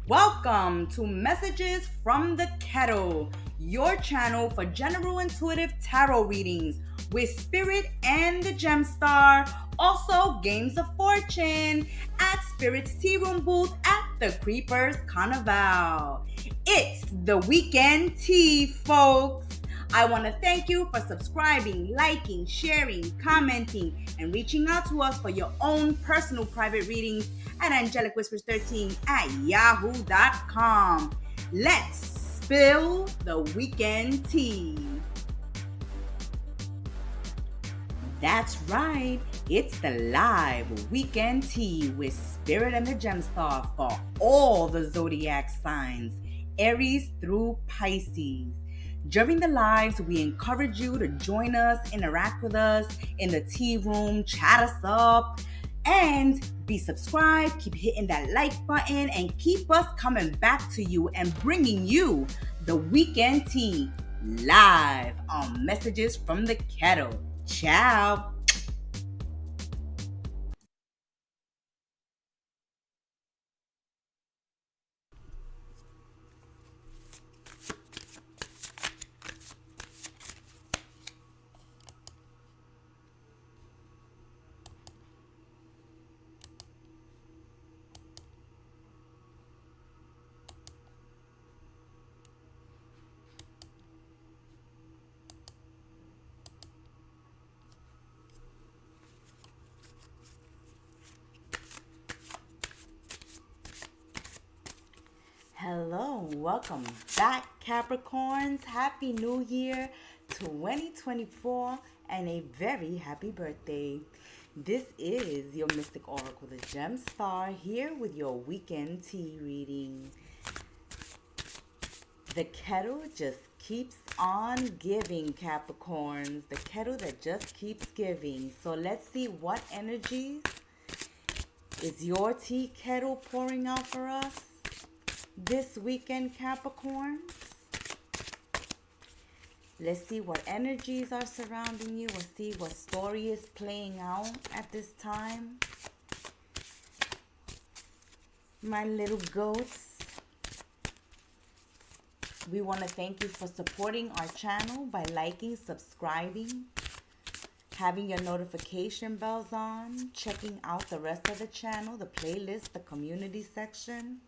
Welcome to Messages from the Kettle, your channel for general intuitive tarot readings with Spirit and the Gem Star, also games of fortune at Spirit's Tea Room booth at the Creepers Carnival. It's the weekend tea, folks. I want to thank you for subscribing, liking, sharing, commenting, and reaching out to us for your own personal private readings at angelicwhispers13@yahoo.com. Let's spill the weekend tea. That's right, it's the live weekend tea with Spirit and the Gemstar for all the Zodiac signs, Aries through Pisces. During the lives, we encourage you to join us, interact with us in the tea room, chat us up, and be subscribed, keep hitting that like button, and keep us coming back to you and bringing you the weekend tea live on Messages from the Kettle. Ciao. Hello, welcome back, Capricorns. Happy New Year 2024 and a very happy birthday. This is your Mystic Oracle, the Gem Star, here with your weekend tea reading. The kettle just keeps on giving, Capricorns. The kettle that just keeps giving. So let's see what energies is your tea kettle pouring out for us this weekend, Capricorns. Let's see what energies are surrounding you. Let's see what story is playing out at this time. My little goats, we want to thank you for supporting our channel by liking, subscribing, having your notification bells on, checking out the rest of the channel, the playlist, the community section.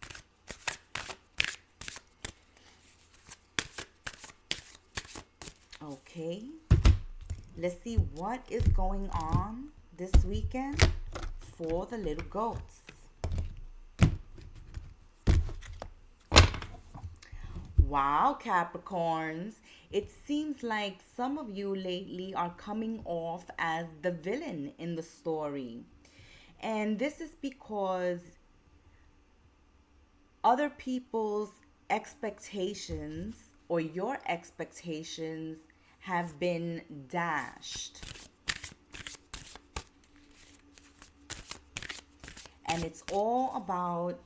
Okay, let's see what is going on this weekend for the little goats. Wow, Capricorns, it seems like some of you lately are coming off as the villain in the story. And this is because other people's expectations or your expectations have been dashed. And it's all about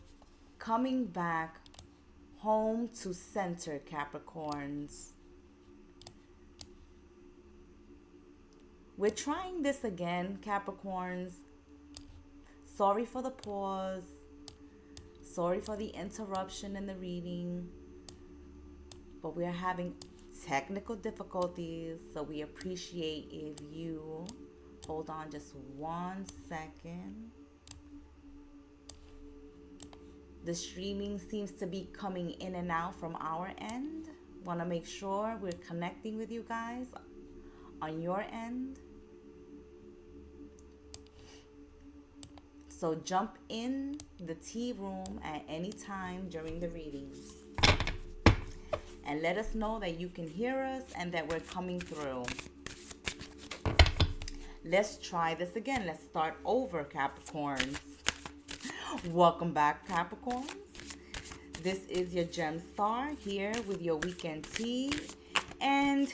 coming back home to center, Capricorns. We're trying this again, Capricorns. Sorry for the pause. Sorry for the interruption in the reading. But we're having technical difficulties, so we appreciate if you hold on just 1 second. The streaming seems to be coming in and out from our end. Want to make sure we're connecting with you guys on your end. So jump in the tea room at any time during the readings and let us know that you can hear us and that we're coming through. Let's try this again. Let's start over, Capricorns. Welcome back, Capricorns. This is your Gem Star here with your weekend tea. And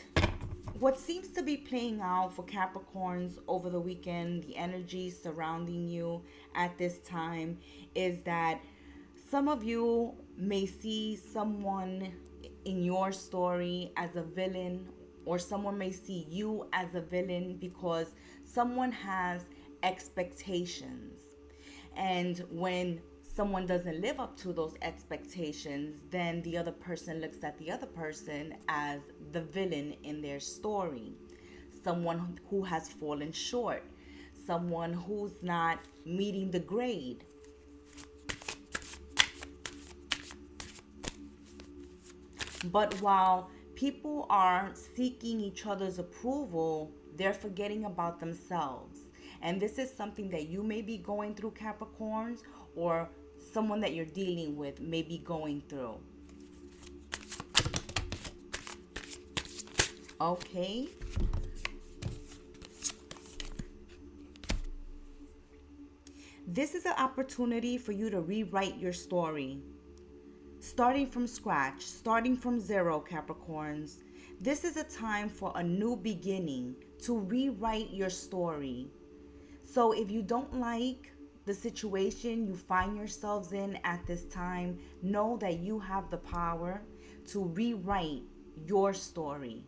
what seems to be playing out for Capricorns over the weekend, the energy surrounding you at this time, is that some of you may see someone in your story as a villain, or someone may see you as a villain because someone has expectations. And when someone doesn't live up to those expectations, then the other person looks at the other person as the villain in their story. Someone who has fallen short, someone who's not meeting the grade. But while people are seeking each other's approval, they're forgetting about themselves. And this is something that you may be going through, Capricorns, or someone that you're dealing with may be going through. Okay. This is an opportunity for you to rewrite your story. Starting from scratch, starting from zero, Capricorns. This is a time for a new beginning, to rewrite your story. So if you don't like the situation you find yourselves in at this time, know that you have the power to rewrite your story.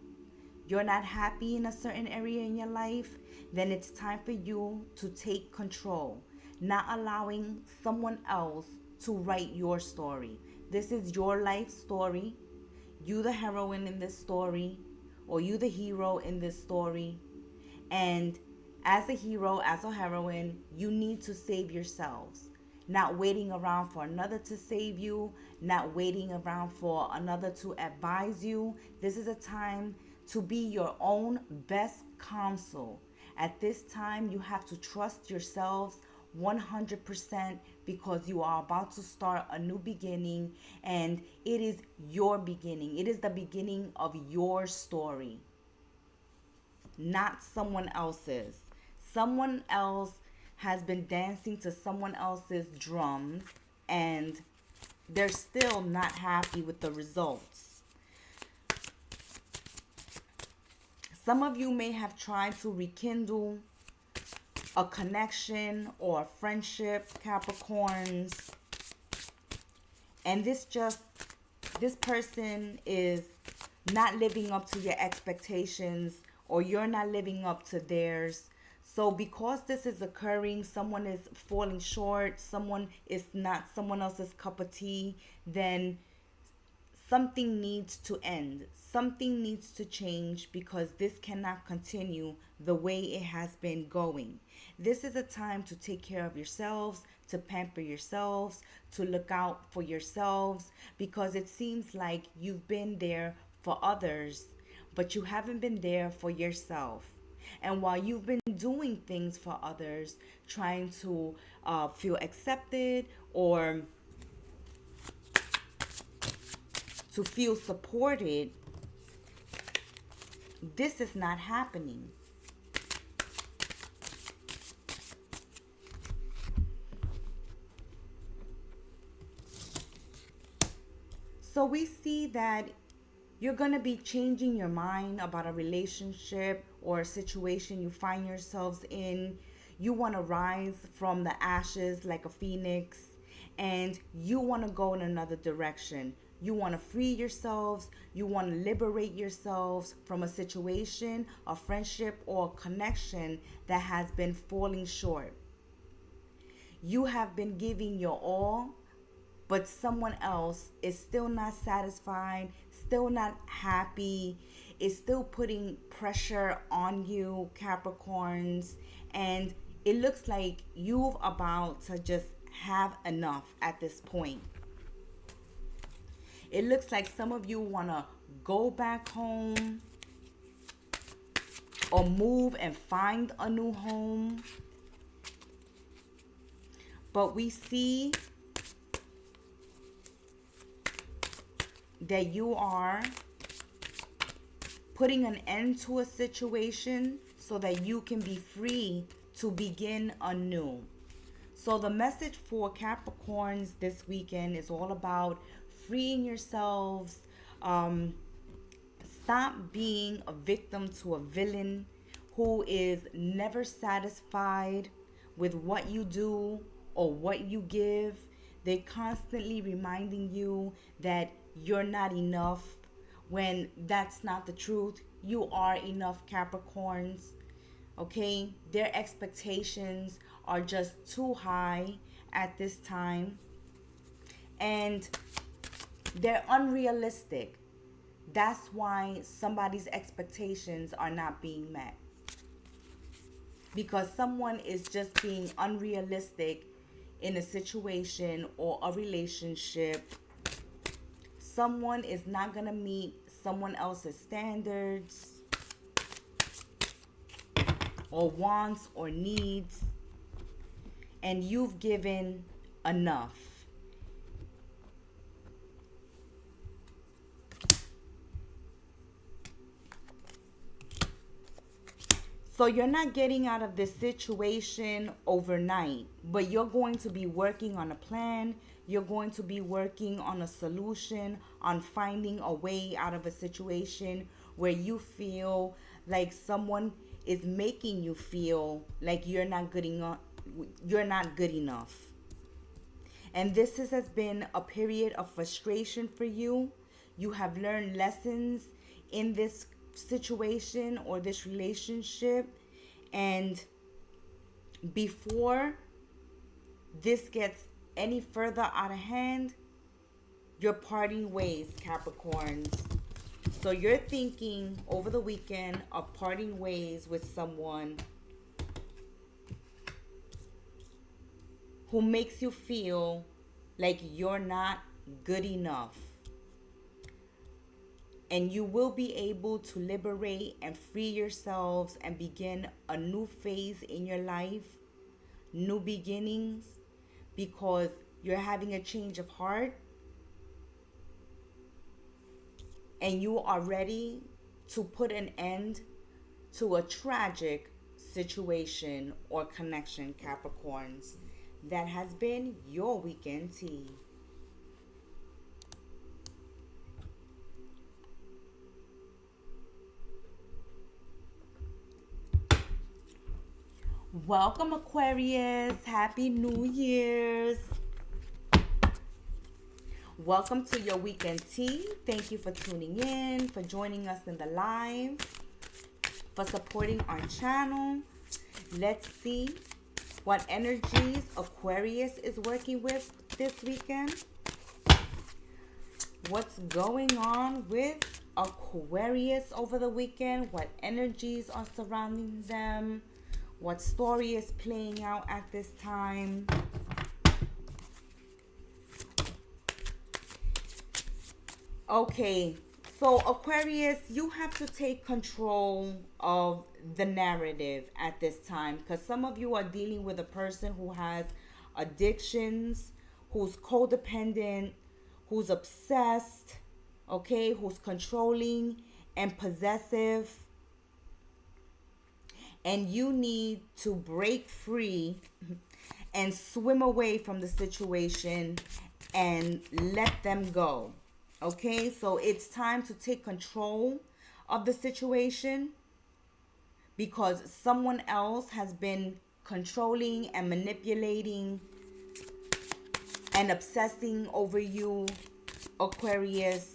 You're not happy in a certain area in your life, then it's time for you to take control, not allowing someone else to write your story. This is your life story. You the heroine in this story, or you the hero in this story. And as a hero, as a heroine, you need to save yourselves. Not waiting around for another to save you, not waiting around for another to advise you. This is a time to be your own best counsel. At this time, you have to trust yourselves 100%, because you are about to start a new beginning, and it is your beginning. It is the beginning of your story, not someone else's. Someone else has been dancing to someone else's drums, and they're still not happy with the results. Some of you may have tried to rekindle a connection or a friendship, Capricorns, and this person is not living up to your expectations, or you're not living up to theirs. So because this is occurring, someone is falling short, someone is not someone else's cup of tea, then something needs to end. Something needs to change, because this cannot continue the way it has been going. This is a time to take care of yourselves, to pamper yourselves, to look out for yourselves, because it seems like you've been there for others, but you haven't been there for yourself. And while you've been doing things for others, trying to feel accepted or to feel supported, this is not happening. So we see that you're going to be changing your mind about a relationship or a situation you find yourselves in. You want to rise from the ashes like a phoenix, and you want to go in another direction. You want to free yourselves. You want to liberate yourselves from a situation, a friendship, or a connection that has been falling short. You have been giving your all, but someone else is still not satisfied, still not happy, is still putting pressure on you, Capricorns, and it looks like you're about to just have enough at this point. It looks like some of you want to go back home or move and find a new home. But we see that you are putting an end to a situation so that you can be free to begin anew. So the message for Capricorns this weekend is all about freeing yourselves. Stop being a victim to a villain who is never satisfied with what you do or what you give. They're constantly reminding you that you're not enough, when that's not the truth. You are enough, Capricorns. Okay? Their expectations are just too high at this time. And they're unrealistic. That's why somebody's expectations are not being met. Because someone is just being unrealistic in a situation or a relationship. Someone is not going to meet someone else's standards or wants or needs. And you've given enough. So you're not getting out of this situation overnight, but you're going to be working on a plan. You're going to be working on a solution, on finding a way out of a situation where you feel like someone is making you feel like you're not good enough. You're not good enough. And this has been a period of frustration for you. You have learned lessons in this situation or this relationship. And before this gets any further out of hand, you're parting ways, Capricorns. So you're thinking over the weekend of parting ways with someone who makes you feel like you're not good enough. And you will be able to liberate and free yourselves and begin a new phase in your life, new beginnings, because you're having a change of heart and you are ready to put an end to a tragic situation or connection, Capricorns. That has been your weekend tea. Welcome, Aquarius. Happy New Year's. Welcome to your weekend tea. Thank you for tuning in, for joining us in the live, for supporting our channel. Let's see what energies Aquarius is working with this weekend. What's going on with Aquarius over the weekend? What energies are surrounding them? What story is playing out at this time? Okay, so Aquarius, you have to take control of the narrative at this time, because some of you are dealing with a person who has addictions, who's codependent, who's obsessed, okay, who's controlling and possessive. And you need to break free and swim away from the situation and let them go. Okay, so it's time to take control of the situation because someone else has been controlling and manipulating and obsessing over you, Aquarius.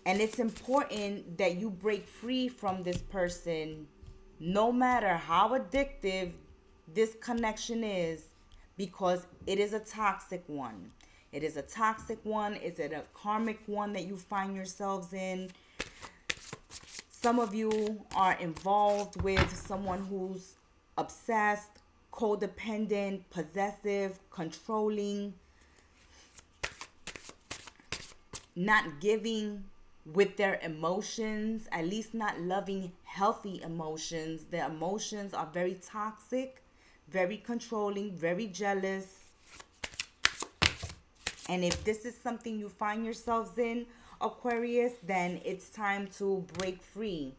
And it's important that you break free from this person, no matter how addictive this connection is, because it is a toxic one. It is a toxic one. Is it a karmic one that you find yourselves in? Some of you are involved with someone who's obsessed, codependent, possessive, controlling, not giving with their emotions, at least not loving healthy emotions. Their emotions are very toxic, very controlling, very jealous. And if this is something you find yourselves in, Aquarius, then it's time to break free.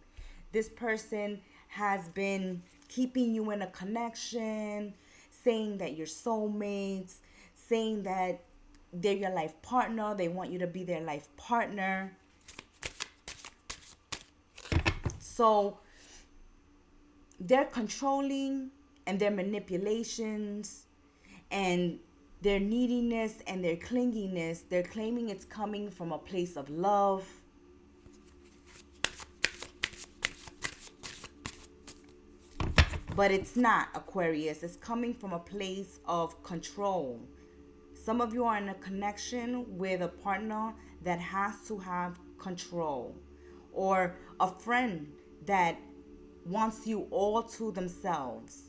This person has been keeping you in a connection, saying that you're soulmates, saying that they're your life partner. They want you to be their life partner. So they're controlling, and their manipulations and their neediness and their clinginess, they're claiming it's coming from a place of love. But it's not, Aquarius. It's coming from a place of control. Some of you are in a connection with a partner that has to have control, or a friend that wants you all to themselves.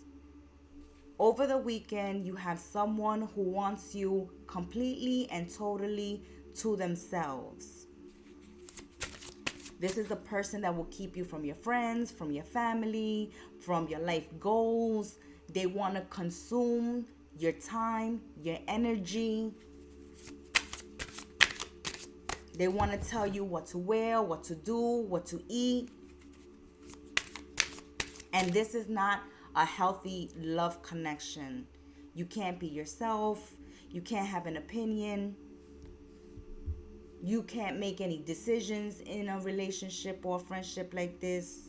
Over the weekend, you have someone who wants you completely and totally to themselves. This is the person that will keep you from your friends, from your family, from your life goals. They want to consume your time, your energy. They want to tell you what to wear, what to do, what to eat. And this is not a healthy love connection. You can't be yourself. You can't have an opinion. You can't make any decisions in a relationship or friendship like this.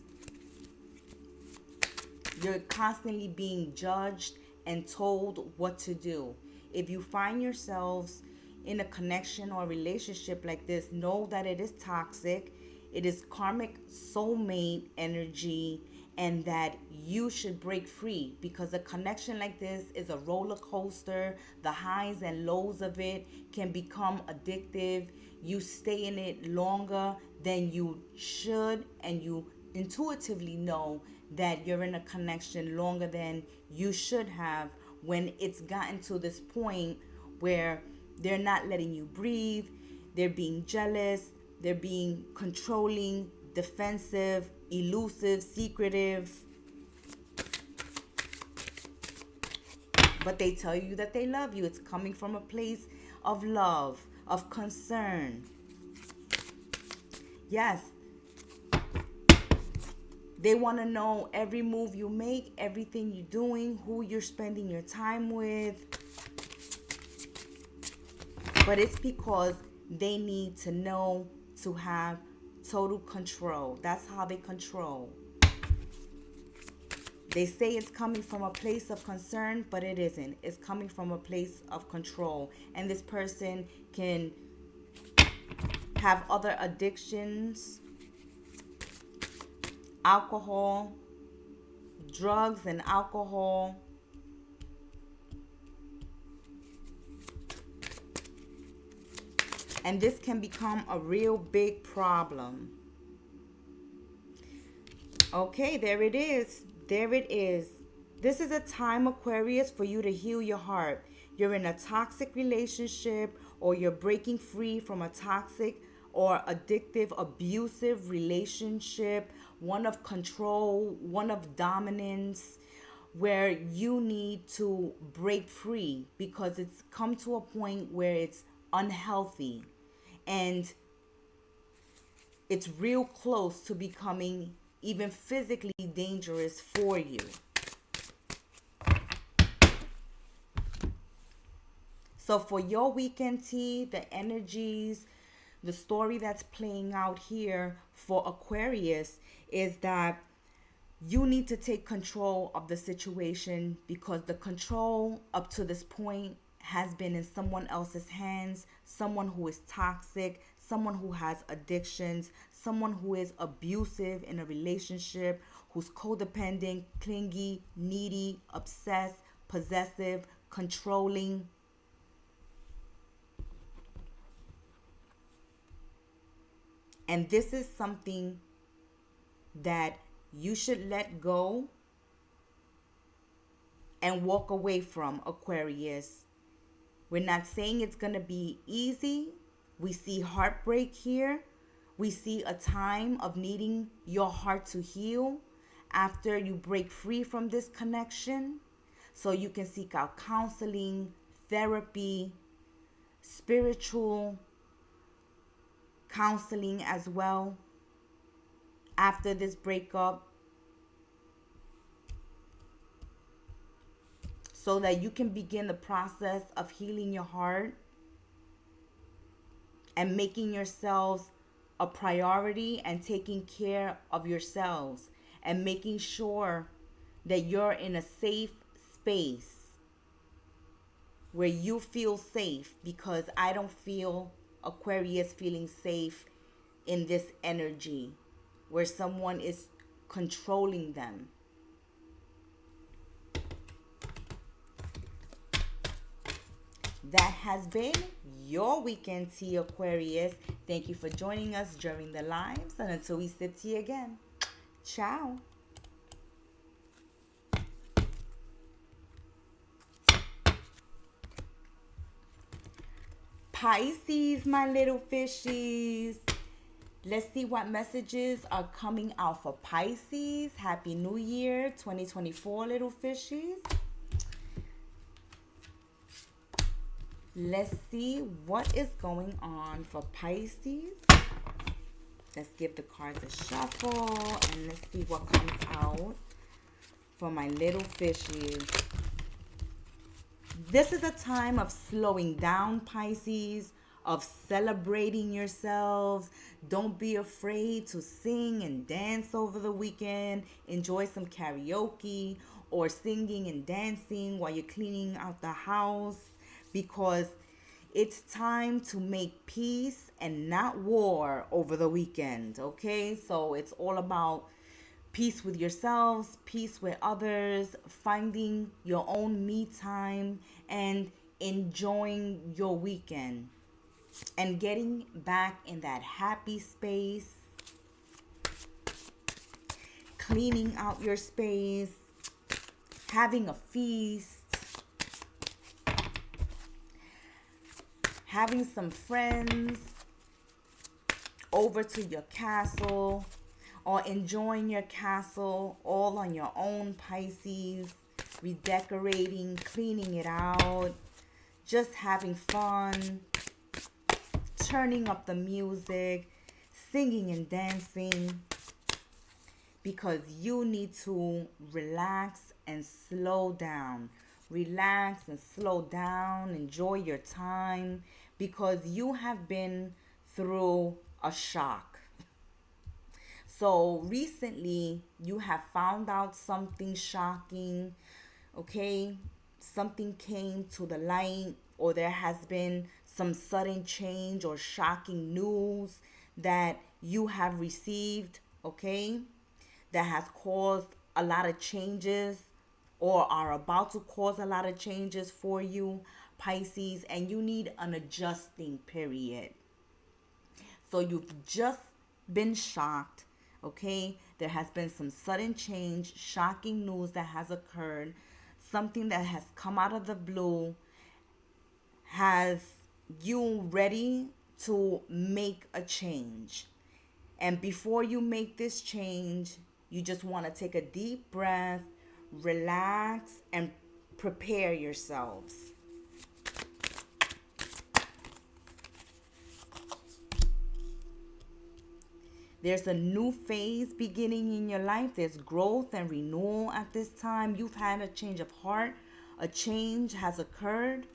You're constantly being judged and told what to do. If you find yourselves in a connection or relationship like this, know that it is toxic. It is karmic soulmate energy, and that you should break free, because a connection like this is a roller coaster. The highs and lows of it can become addictive. You stay in it longer than you should, and you intuitively know that you're in a connection longer than you should have, when it's gotten to this point where they're not letting you breathe, they're being jealous, they're being controlling, defensive, elusive, secretive. But they tell you that they love you. It's coming from a place of love, of concern. Yes. They want to know every move you make, everything you're doing, who you're spending your time with. But it's because they need to know, to have total control. That's how they control. They say it's coming from a place of concern, but it isn't. It's coming from a place of control. And this person can have other addictions, alcohol, drugs and alcohol. And this can become a real big problem. Okay, there it is. There it is. This is a time, Aquarius, for you to heal your heart. You're in a toxic relationship, or you're breaking free from a toxic or addictive, abusive relationship, one of control, one of dominance, where you need to break free because it's come to a point where it's unhealthy and it's real close to becoming even physically dangerous for you. So for your weekend tea, the energies, the story that's playing out here for Aquarius is that you need to take control of the situation, because the control up to this point has been in someone else's hands, someone who is toxic, someone who has addictions, someone who is abusive in a relationship, who's codependent, clingy, needy, obsessed, possessive, controlling. And this is something that you should let go and walk away from, Aquarius. We're not saying it's going to be easy. We see heartbreak here. We see a time of needing your heart to heal after you break free from this connection. So you can seek out counseling, therapy, spiritual counseling as well after this breakup, so that you can begin the process of healing your heart and making yourselves a priority and taking care of yourselves and making sure that you're in a safe space where you feel safe, because I don't feel Aquarius feeling safe in this energy where someone is controlling them. That has been your weekend tea, Aquarius. Thank you for joining us during the lives. And until we sip tea again, ciao. Pisces, my little fishies. Let's see what messages are coming out for Pisces. Happy New Year 2024, little fishies. Let's see what is going on for Pisces. Let's give the cards a shuffle and let's see what comes out for my little fishies. This is a time of slowing down, Pisces, of celebrating yourselves. Don't be afraid to sing and dance over the weekend. Enjoy some karaoke or singing and dancing while you're cleaning out the house, because it's time to make peace and not war over the weekend, okay? So it's all about peace with yourselves, peace with others, finding your own me time, and enjoying your weekend. And getting back in that happy space, cleaning out your space, having a feast, having some friends over to your castle, or enjoying your castle all on your own, Pisces, redecorating, cleaning it out, just having fun, turning up the music, singing and dancing, because you need to relax and slow down. Relax and slow down, enjoy your time, because you have been through a shock. So recently you have found out something shocking, okay? Something came to the light, or there has been some sudden change or shocking news that you have received, okay? That has caused a lot of changes, or are about to cause a lot of changes for you, Pisces, and you need an adjusting period. So you've just been shocked, okay? There has been some sudden change, shocking news that has occurred, something that has come out of the blue. Has you ready to make a change? And before you make this change, you just want to take a deep breath, relax, and prepare yourselves. There's a new phase beginning in your life. There's growth and renewal at this time. You've had a change of heart. A change has occurred.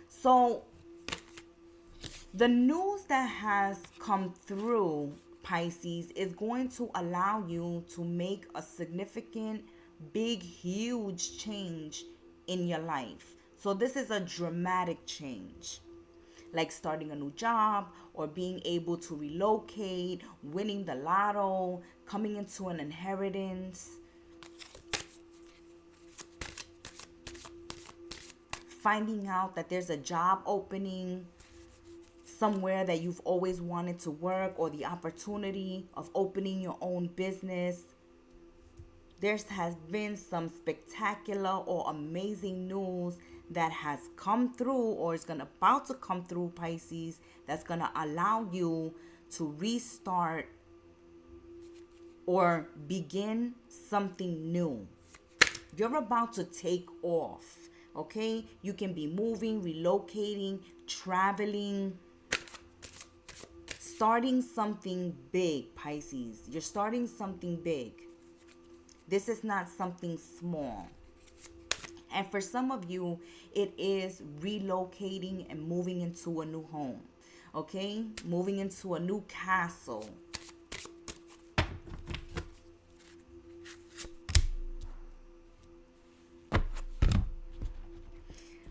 So the news that has come through, Pisces, is going to allow you to make a significant, big, huge change in your life. So this is a dramatic change, like starting a new job, or being able to relocate, winning the lotto, coming into an inheritance, finding out that there's a job opening somewhere that you've always wanted to work, or the opportunity of opening your own business. There has been some spectacular or amazing news that has come through, or is about to come through, Pisces, that's going to allow you to restart or begin something new. You're about to take off, okay? You can be moving, relocating, traveling, starting something big, Pisces. You're starting something big. This is not something small. And for some of you, it is relocating and moving into a new home, okay? Moving into a new castle.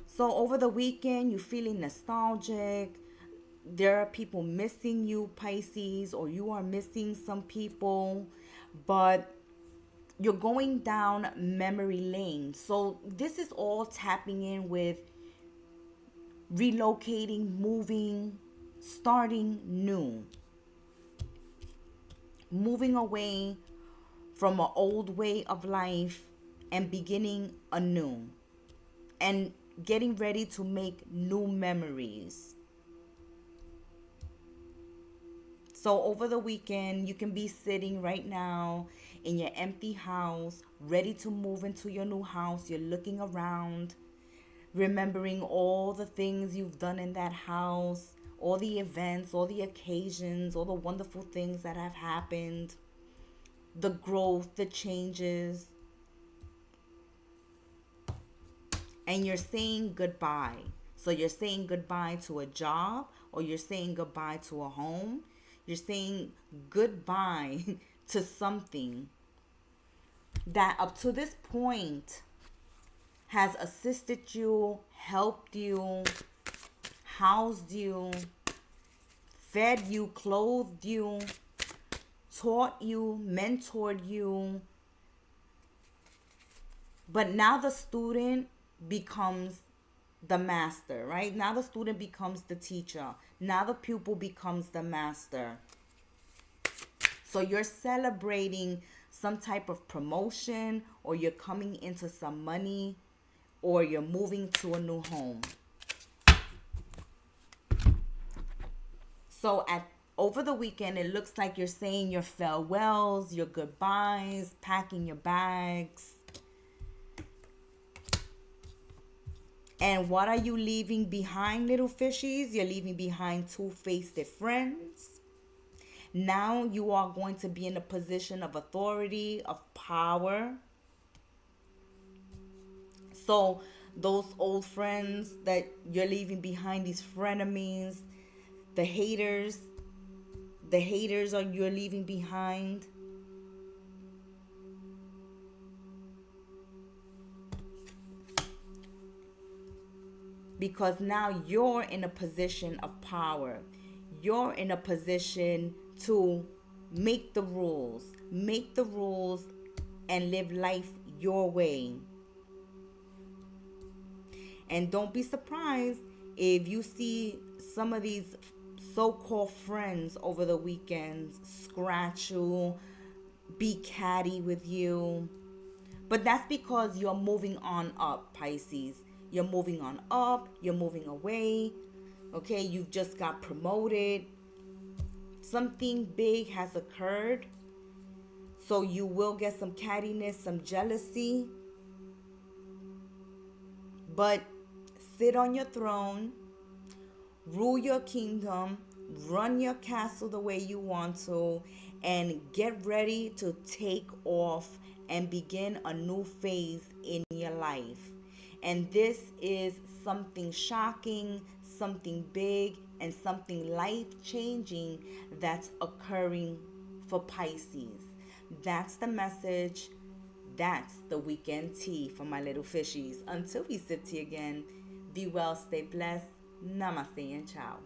So over the weekend, you're feeling nostalgic. There are people missing you, Pisces, or you are missing some people. But you're going down memory lane. So this is all tapping in with relocating, moving, starting new, moving away from an old way of life and beginning anew, and getting ready to make new memories. So over the weekend, you can be sitting right now in your empty house, ready to move into your new house. You're looking around, remembering all the things you've done in that house, all the events, all the occasions, all the wonderful things that have happened, the growth, the changes. And you're saying goodbye. So you're saying goodbye to a job, or you're saying goodbye to a home. You're saying goodbye to something that up to this point has assisted you, helped you, housed you, fed you, clothed you, taught you, mentored you. But now the student becomes the master, right? Now the student becomes the teacher. Now the pupil becomes the master. So you're celebrating some type of promotion, or you're coming into some money, or you're moving to a new home. So over the weekend, it looks like you're saying your farewells, your goodbyes, packing your bags. And what are you leaving behind, little fishies? You're leaving behind two-faced friends. Now you are going to be in a position of authority, of power. So those old friends that you're leaving behind, these frenemies, the haters are you're leaving behind. Because now you're in a position of power. You're in a position to make the rules and live life your way. And don't be surprised if you see some of these so-called friends over the weekends scratch you, be catty with you. But that's because you're moving on up, Pisces. You're moving on up. You're moving away. Okay, you've just got promoted. Something big has occurred. So you will get some cattiness, some jealousy. But sit on your throne. Rule your kingdom. Run your castle the way you want to. And get ready to take off and begin a new phase in your life. And this is something shocking, something big, and something life-changing that's occurring for Pisces. That's the message. That's the weekend tea for my little fishies. Until we sip tea again, be well, stay blessed. Namaste and ciao.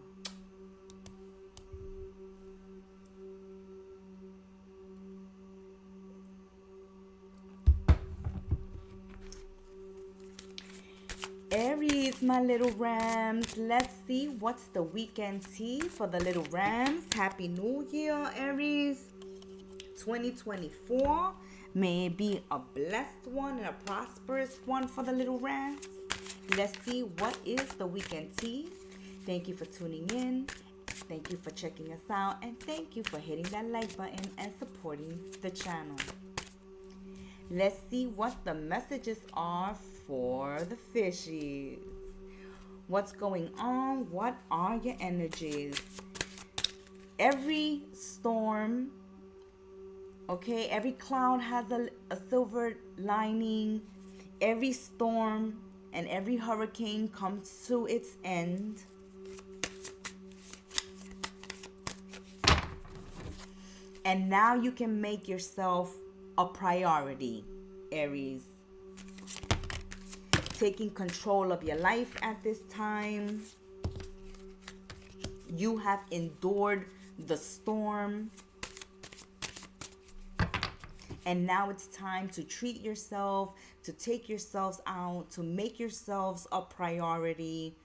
Aries, my little rams. Let's see what's the weekend tea for the little rams. Happy New Year, Aries. 2024. May it be a blessed one and a prosperous one for the little rams. Let's see what is the weekend tea. Thank you for tuning in. Thank you for checking us out. And thank you for hitting that like button and supporting the channel. Let's see what the messages are for the fishies. What's going on? What are your energies? Every storm, okay, every cloud has a silver lining. Every storm and every hurricane comes to its end. And now you can make yourself a priority, Aries. Taking control of your life at this time. You have endured the storm. And now it's time to treat yourself, to take yourselves out, to make yourselves a priority.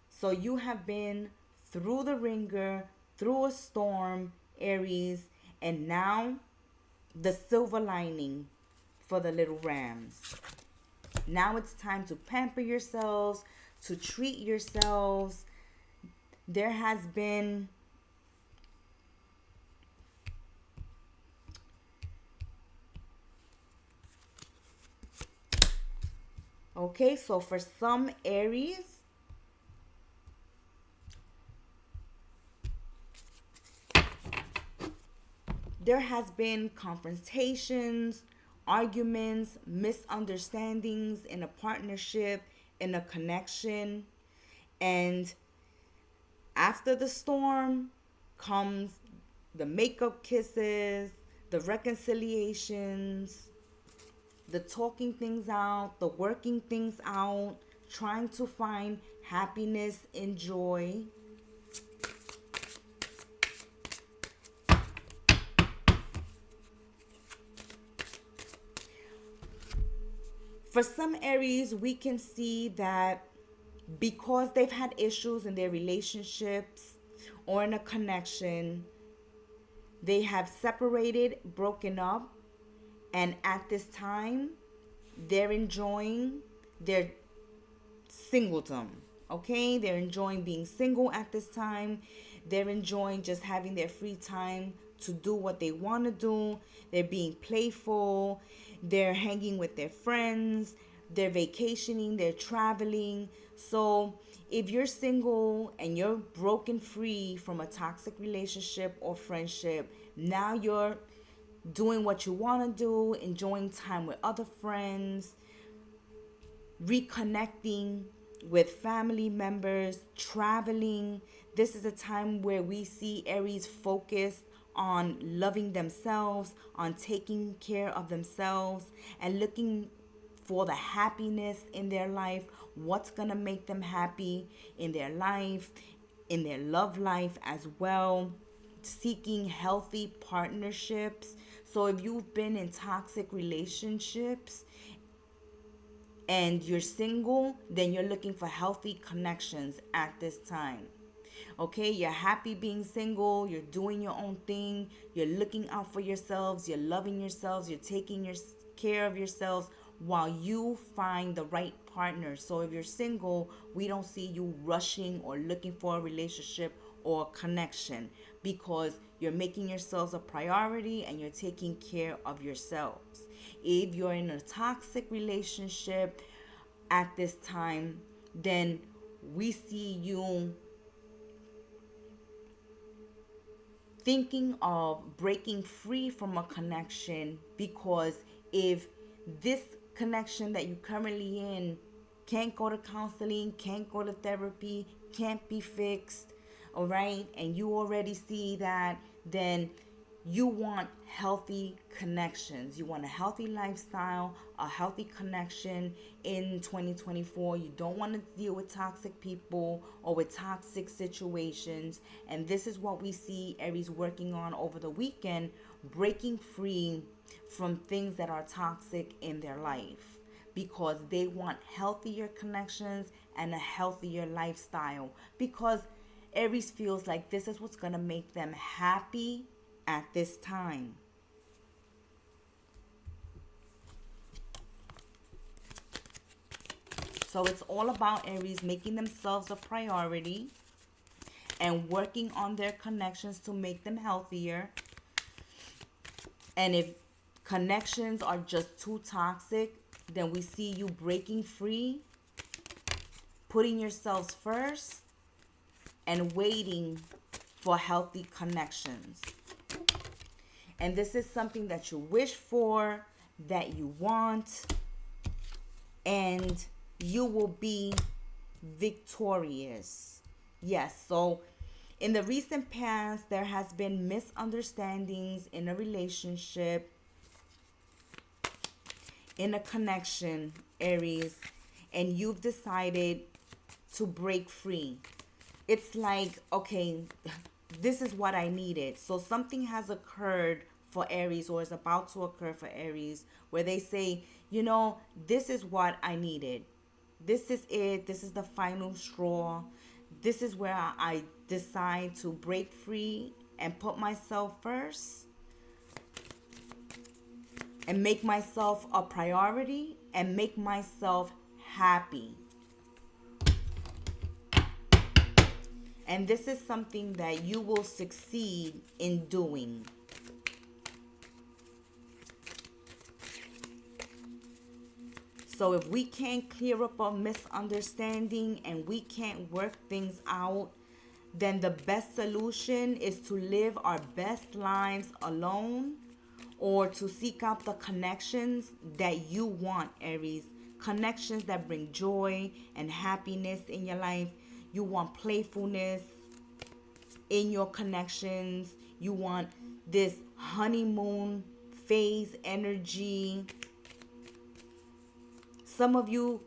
So you have been through the ringer, through a storm, Aries, and now the silver lining for the little rams. Now it's time to pamper yourselves, to treat yourselves. There has been okay, so for some Aries, there has been confrontations, arguments, misunderstandings in a partnership, in a connection. And after the storm comes the makeup kisses, the reconciliations, the talking things out, the working things out, trying to find happiness and joy. For some Aries, we can see that because they've had issues in their relationships or in a connection, they have separated, broken up, and at this time, they're enjoying their singledom. Okay, they're enjoying being single at this time. They're enjoying just having their free time to do what they want to do. They're being playful. They're hanging with their friends. They're vacationing. They're traveling. So if you're single and you're broken free from a toxic relationship or friendship, now you're doing what you want to do, enjoying time with other friends, reconnecting with family members, traveling. This is a time where we see Aries focused on loving themselves, on taking care of themselves, and looking for the happiness in their life, what's going to make them happy in their life, in their love life as well, seeking healthy partnerships. So if you've been in toxic relationships and you're single, then you're looking for healthy connections at this time. Okay, you're happy being single, you're doing your own thing, you're looking out for yourselves, you're loving yourselves, you're taking care of yourselves while you find the right partner. So if you're single, we don't see you rushing or looking for a relationship or a connection, because you're making yourselves a priority and you're taking care of yourselves. If you're in a toxic relationship at this time, then we see you thinking of breaking free from a connection, because if this connection that you're currently in can't go to counseling, can't go to therapy, can't be fixed, all right, and you already see that, then you want healthy connections. You want a healthy lifestyle, a healthy connection in 2024. You don't want to deal with toxic people or with toxic situations. And this is what we see Aries working on over the weekend, breaking free from things that are toxic in their life, because they want healthier connections and a healthier lifestyle, because Aries feels like this is what's going to make them happy at this time. So it's all about Aries making themselves a priority and working on their connections to make them healthier. And if connections are just too toxic, then we see you breaking free, putting yourselves first, and waiting for healthy connections. And this is something that you wish for, that you want, and you will be victorious. Yes, so in the recent past, there has been misunderstandings in a relationship, in a connection, Aries, and you've decided to break free. It's like, okay, this is what I needed. So something has occurred for Aries, or is about to occur for Aries, where they say, you know, this is what I needed. This is it. This is the final straw. This is where I decide to break free and put myself first and make myself a priority and make myself happy. And this is something that you will succeed in doing. So if we can't clear up a misunderstanding and we can't work things out, then the best solution is to live our best lives alone, or to seek out the connections that you want, Aries. Connections that bring joy and happiness in your life. You want playfulness in your connections. You want this honeymoon phase energy. Some of you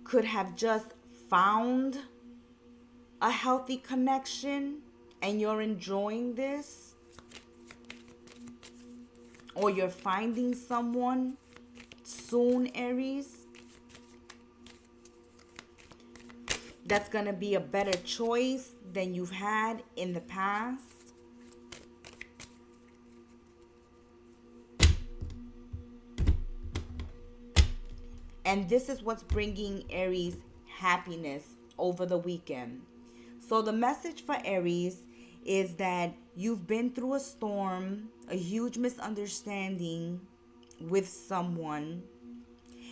could have just found a healthy connection and you're enjoying this. Or you're finding someone soon, Aries, that's going to be a better choice than you've had in the past. And this is what's bringing Aries happiness over the weekend. So the message for Aries is that you've been through a storm, a huge misunderstanding with someone.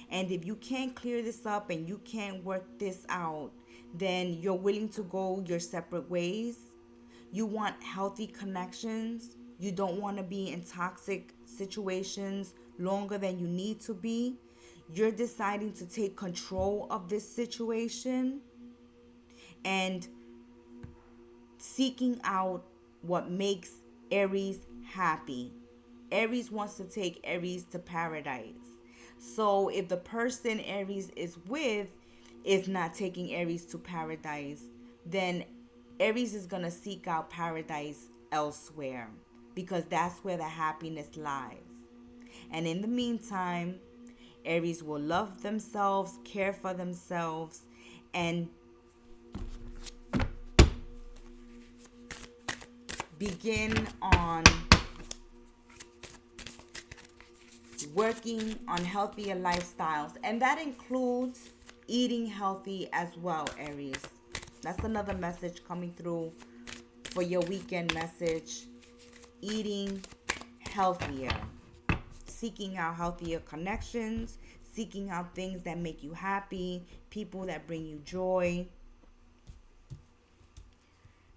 And if you can't clear this up and you can't work this out, then you're willing to go your separate ways. You want healthy connections. You don't want to be in toxic situations longer than you need to be. You're deciding to take control of this situation and seeking out what makes Aries happy. Aries wants to take Aries to paradise. So if the person Aries is with is not taking Aries to paradise, then Aries is going to seek out paradise elsewhere, because that's where the happiness lies. And in the meantime, Aries will love themselves, care for themselves, and begin on working on healthier lifestyles. And that includes eating healthy as well, Aries. That's another message coming through for your weekend message. Eating healthier. Seeking out healthier connections. Seeking out things that make you happy. People that bring you joy.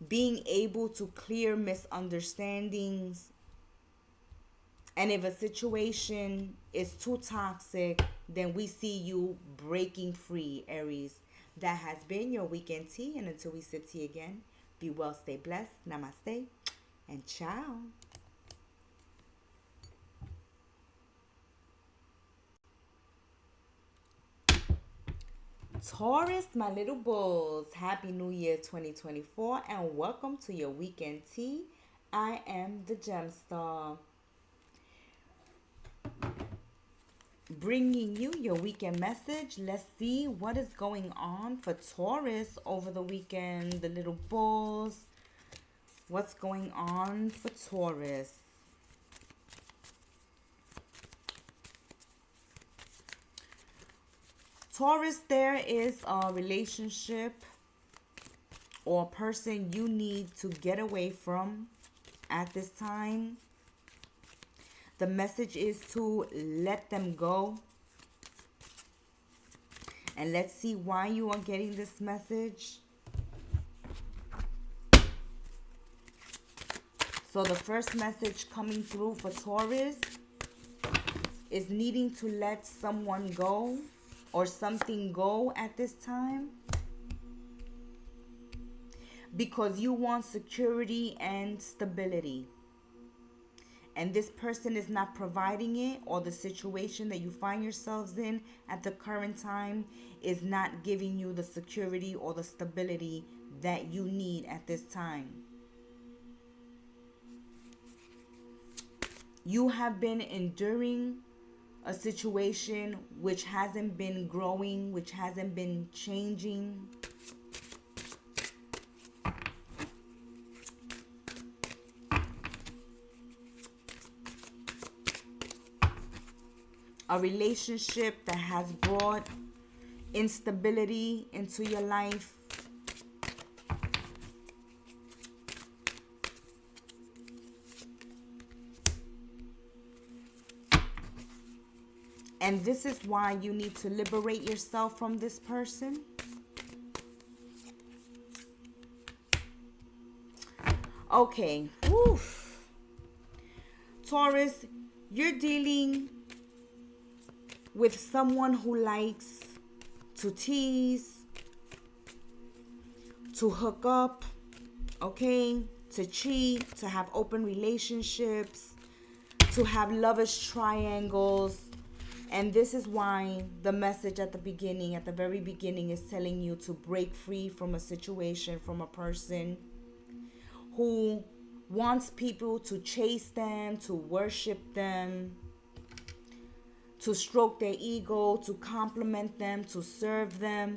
Being able to clear misunderstandings. And if a situation is too toxic, then we see you breaking free, Aries. That has been your weekend tea. And until we sit tea again, be well, stay blessed. Namaste and ciao. Taurus, my little bulls, Happy New Year 2024 and welcome to your weekend tea. I am the Gem Star, bringing you your weekend message. Let's see what is going on for Taurus over the weekend. The little bulls, what's going on for Taurus? Taurus, there is a relationship or a person you need to get away from at this time. The message is to let them go. And let's see why you are getting this message. So the first message coming through for Taurus is needing to let someone go or something go at this time, because you want security and stability. And this person is not providing it, or the situation that you find yourselves in at the current time is not giving you the security or the stability that you need at this time. You have been enduring a situation which hasn't been growing, which hasn't been changing. A relationship that has brought instability into your life. And this is why you need to liberate yourself from this person. Okay. Oof. Taurus, you're dealing with someone who likes to tease, to hook up, okay, to cheat, to have open relationships, to have lovers triangles. And this is why the message at the beginning, at the very beginning, is telling you to break free from a situation, from a person who wants people to chase them, to worship them, to stroke their ego, to compliment them, to serve them.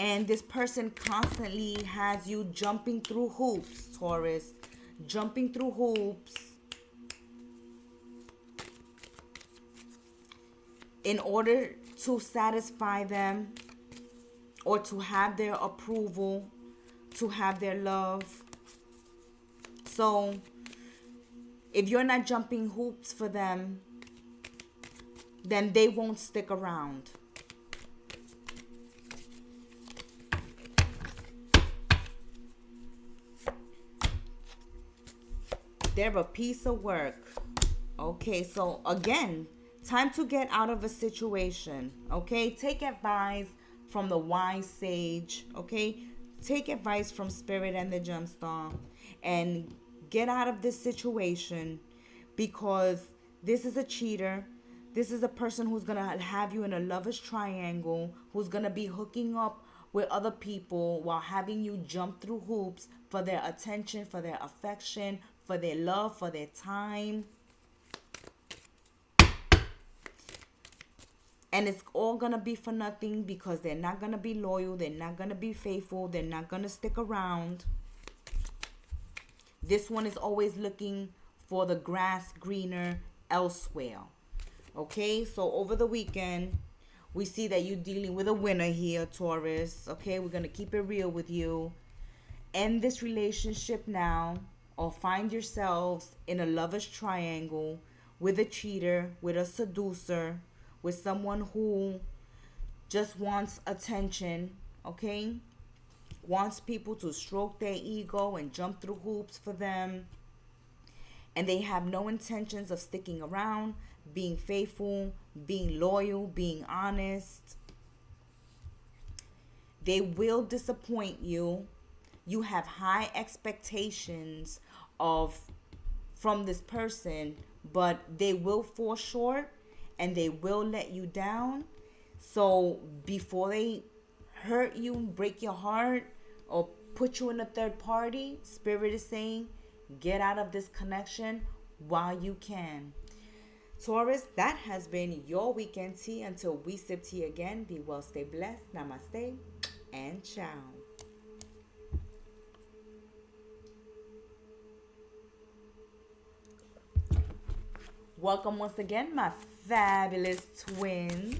And this person constantly has you jumping through hoops, Taurus. Jumping through hoops in order to satisfy them or to have their approval, to have their love. So if you're not jumping hoops for them, then they won't stick around. They're a piece of work. Okay, so again, time to get out of a situation. Okay, take advice from the wise sage. Okay, take advice from Spirit and the Gemstar and get out of this situation, because this is a cheater. This is a person who's going to have you in a lover's triangle, who's going to be hooking up with other people while having you jump through hoops for their attention, for their affection, for their love, for their time. And it's all going to be for nothing, because they're not going to be loyal. They're not going to be faithful. They're not going to stick around. This one is always looking for the grass greener elsewhere. Okay, so over the weekend, we see that you're dealing with a winner here, Taurus. Okay, we're going to keep it real with you. End this relationship now, or find yourselves in a lover's triangle with a cheater, with a seducer, with someone who just wants attention, okay? Wants people to stroke their ego and jump through hoops for them. And they have no intentions of sticking around, being faithful, being loyal, being honest. They will disappoint you. You have high expectations from this person, but they will fall short and they will let you down. So before they hurt you, break your heart, or put you in a third party, Spirit is saying, get out of this connection while you can. Taurus, that has been your weekend tea. Until we sip tea again, be well, stay blessed. Namaste and ciao. Welcome once again, my fabulous twins.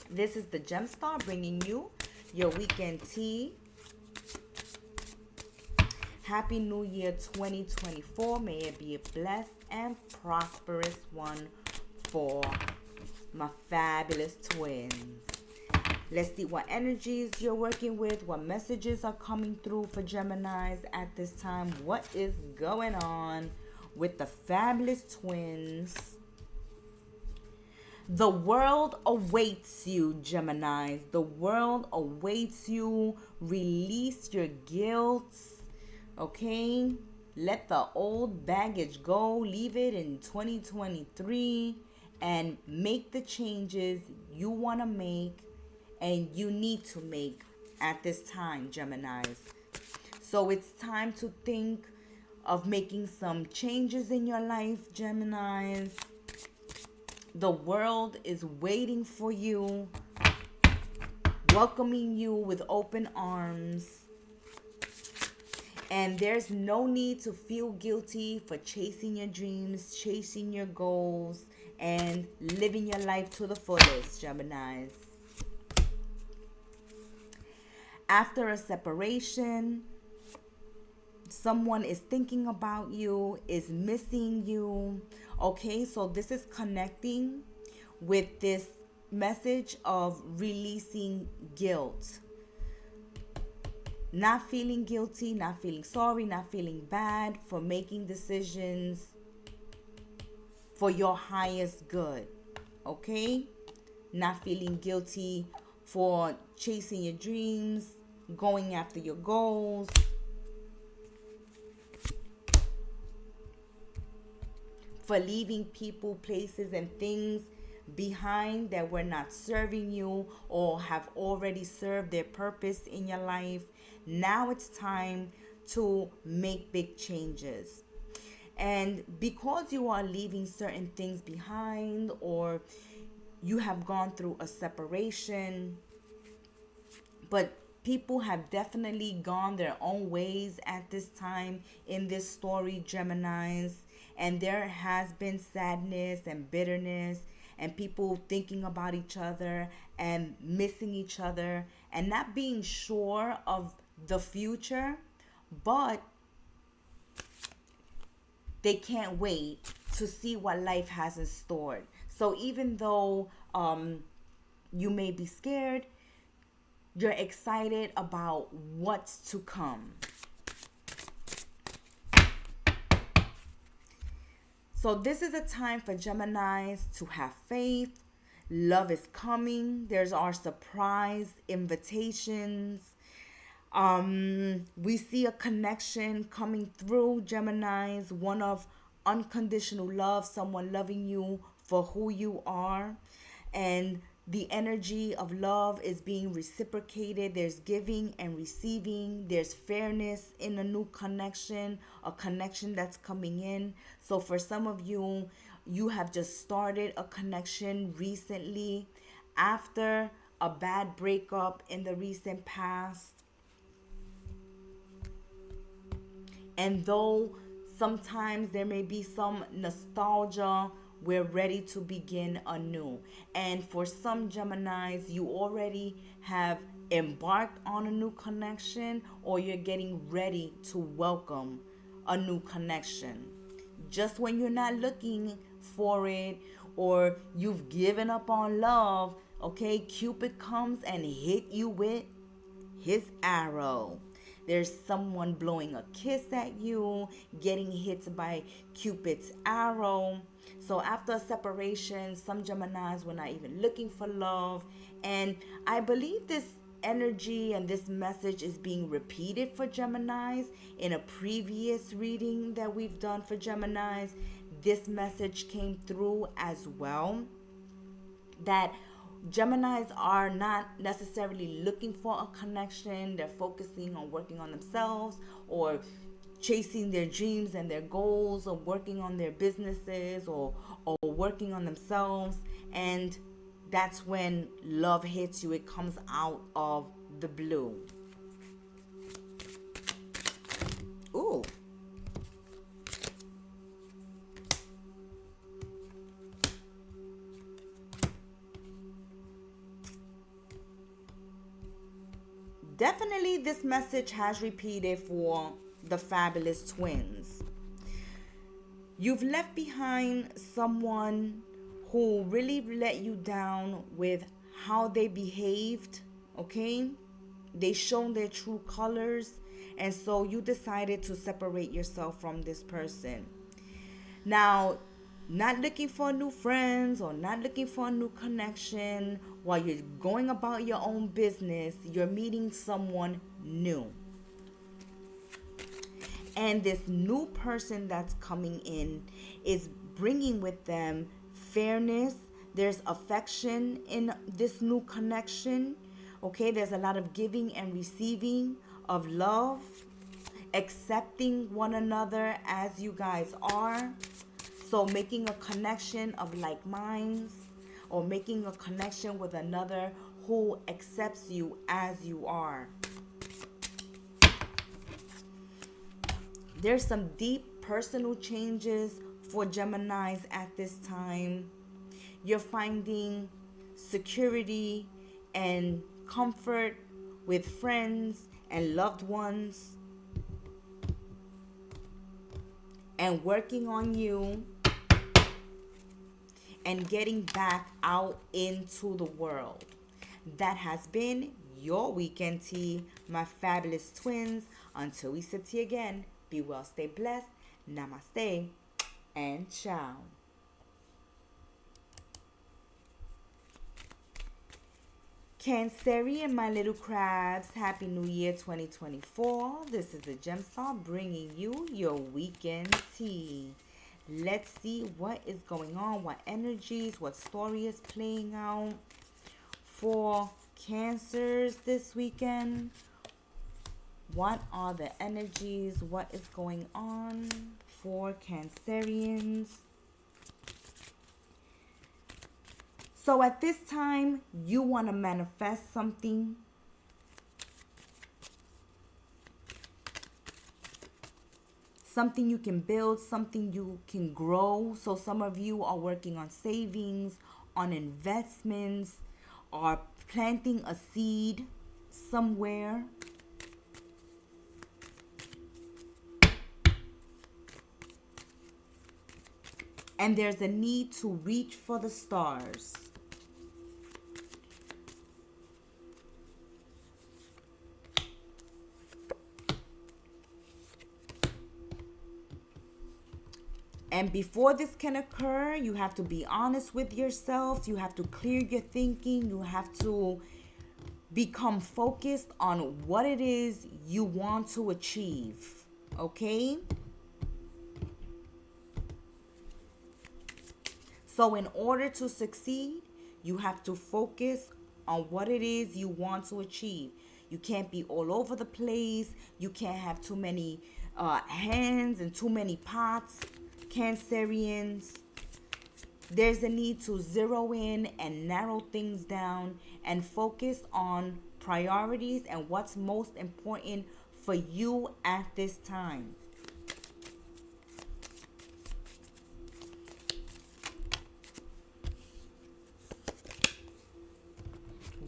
This is the Gemstar bringing you your weekend tea. Happy New Year 2024. May it be a blessed and prosperous one for my fabulous twins. Let's see what energies you're working with, what messages are coming through for Geminis at this time. What is going on with the fabulous twins? The world awaits you, Geminis. The world awaits you. Release your guilt. Okay? Let the old baggage go. Leave it in 2023 and make the changes you want to make and you need to make at this time, Geminis. So it's time to think of making some changes in your life, Geminis. The world is waiting for you, welcoming you with open arms. And there's no need to feel guilty for chasing your dreams, chasing your goals, and living your life to the fullest, Geminis. After a separation, someone is thinking about you, is missing you. Okay, so this is connecting with this message of releasing guilt. Not feeling guilty, not feeling sorry, not feeling bad for making decisions for your highest good. Okay? Not feeling guilty for chasing your dreams, going after your goals. For leaving people, places, and things behind that were not serving you or have already served their purpose in your life. Now it's time to make big changes. And because you are leaving certain things behind, or you have gone through a separation, but people have definitely gone their own ways at this time in this story, Geminis. And there has been sadness and bitterness and people thinking about each other and missing each other and not being sure of the future, but they can't wait to see what life has in store. So even though you may be scared, you're excited about what's to come. So this is a time for Geminis to have faith. Love is coming. There's our surprise invitations. We see a connection coming through, Geminis, one of unconditional love, someone loving you for who you are. And the energy of love is being reciprocated. There's giving and receiving. There's fairness in a new connection, a connection that's coming in. So for some of you, you have just started a connection recently after a bad breakup in the recent past. And though sometimes there may be some nostalgia, we're ready to begin anew. And for some Geminis, you already have embarked on a new connection, or you're getting ready to welcome a new connection. Just when you're not looking for it, or you've given up on love, okay, Cupid comes and hit you with his arrow. There's someone blowing a kiss at you, getting hit by Cupid's arrow. So after a separation, some Geminis were not even looking for love. And I believe this energy and this message is being repeated for Geminis. In a previous reading that we've done for Geminis, this message came through as well. That Geminis are not necessarily looking for a connection. They're focusing on working on themselves, or chasing their dreams and their goals, or working on their businesses, or working on themselves. And that's when love hits you. It comes out of the blue. Ooh. Definitely this message has repeated for the fabulous twins. You've left behind someone who really let you down with how they behaved, okay? They shown their true colors, and so you decided to separate yourself from this person. Now, not looking for new friends or not looking for a new connection, while you're going about your own business, you're meeting someone new. And this new person that's coming in is bringing with them fairness. There's affection in this new connection. Okay, there's a lot of giving and receiving of love. accepting one another as you guys are. So making a connection of like minds, or making a connection with another who accepts you as you are. There's some deep personal changes for Geminis at this time. You're finding security and comfort with friends and loved ones, and working on you and getting back out into the world. That has been your weekend tea, my fabulous twins. Until we sit here again, be well, stay blessed, namaste, and ciao. Cancerian, my little crabs, Happy New Year 2024. This is the Gemstar bringing you your weekend tea. Let's see what is going on, what energies, what story is playing out for Cancers this weekend. What are the energies? What is going on for Cancerians? So at this time, you want to manifest something. Something you can build, something you can grow. So some of you are working on savings, on investments, or planting a seed somewhere. And there's a need to reach for the stars. And before this can occur, you have to be honest with yourself. You have to clear your thinking. You have to become focused on what it is you want to achieve. Okay? So in order to succeed, you have to focus on what it is you want to achieve. You can't be all over the place. You can't have too many hands and too many pots. Cancerians, there's a need to zero in and narrow things down and focus on priorities and what's most important for you at this time.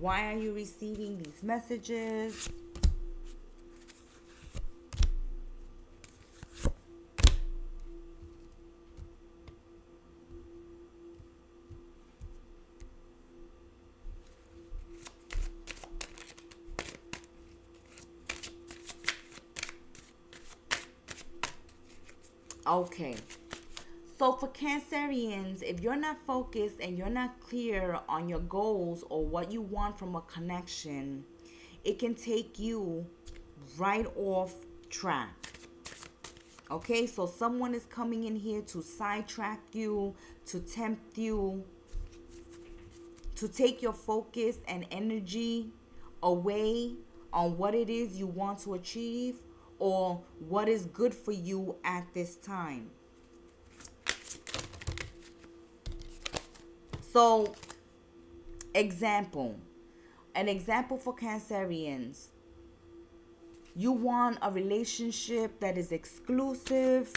Why are you receiving these messages? Okay, so for Cancerians, if you're not focused and you're not clear on your goals or what you want from a connection, it can take you right off track. Okay, so someone is coming in here to sidetrack you, to tempt you, to take your focus and energy away on what it is you want to achieve or what is good for you at this time. So, an example for Cancerians. You want a relationship that is exclusive.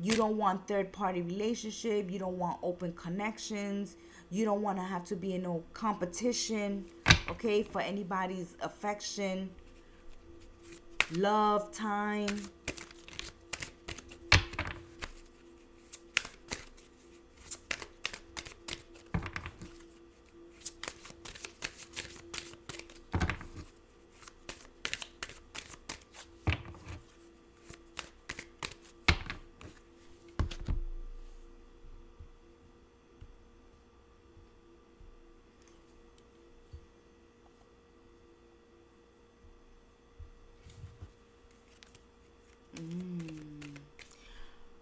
You don't want third-party relationship. You don't want open connections. You don't want to have to be in no competition, okay, for anybody's affection, love, time.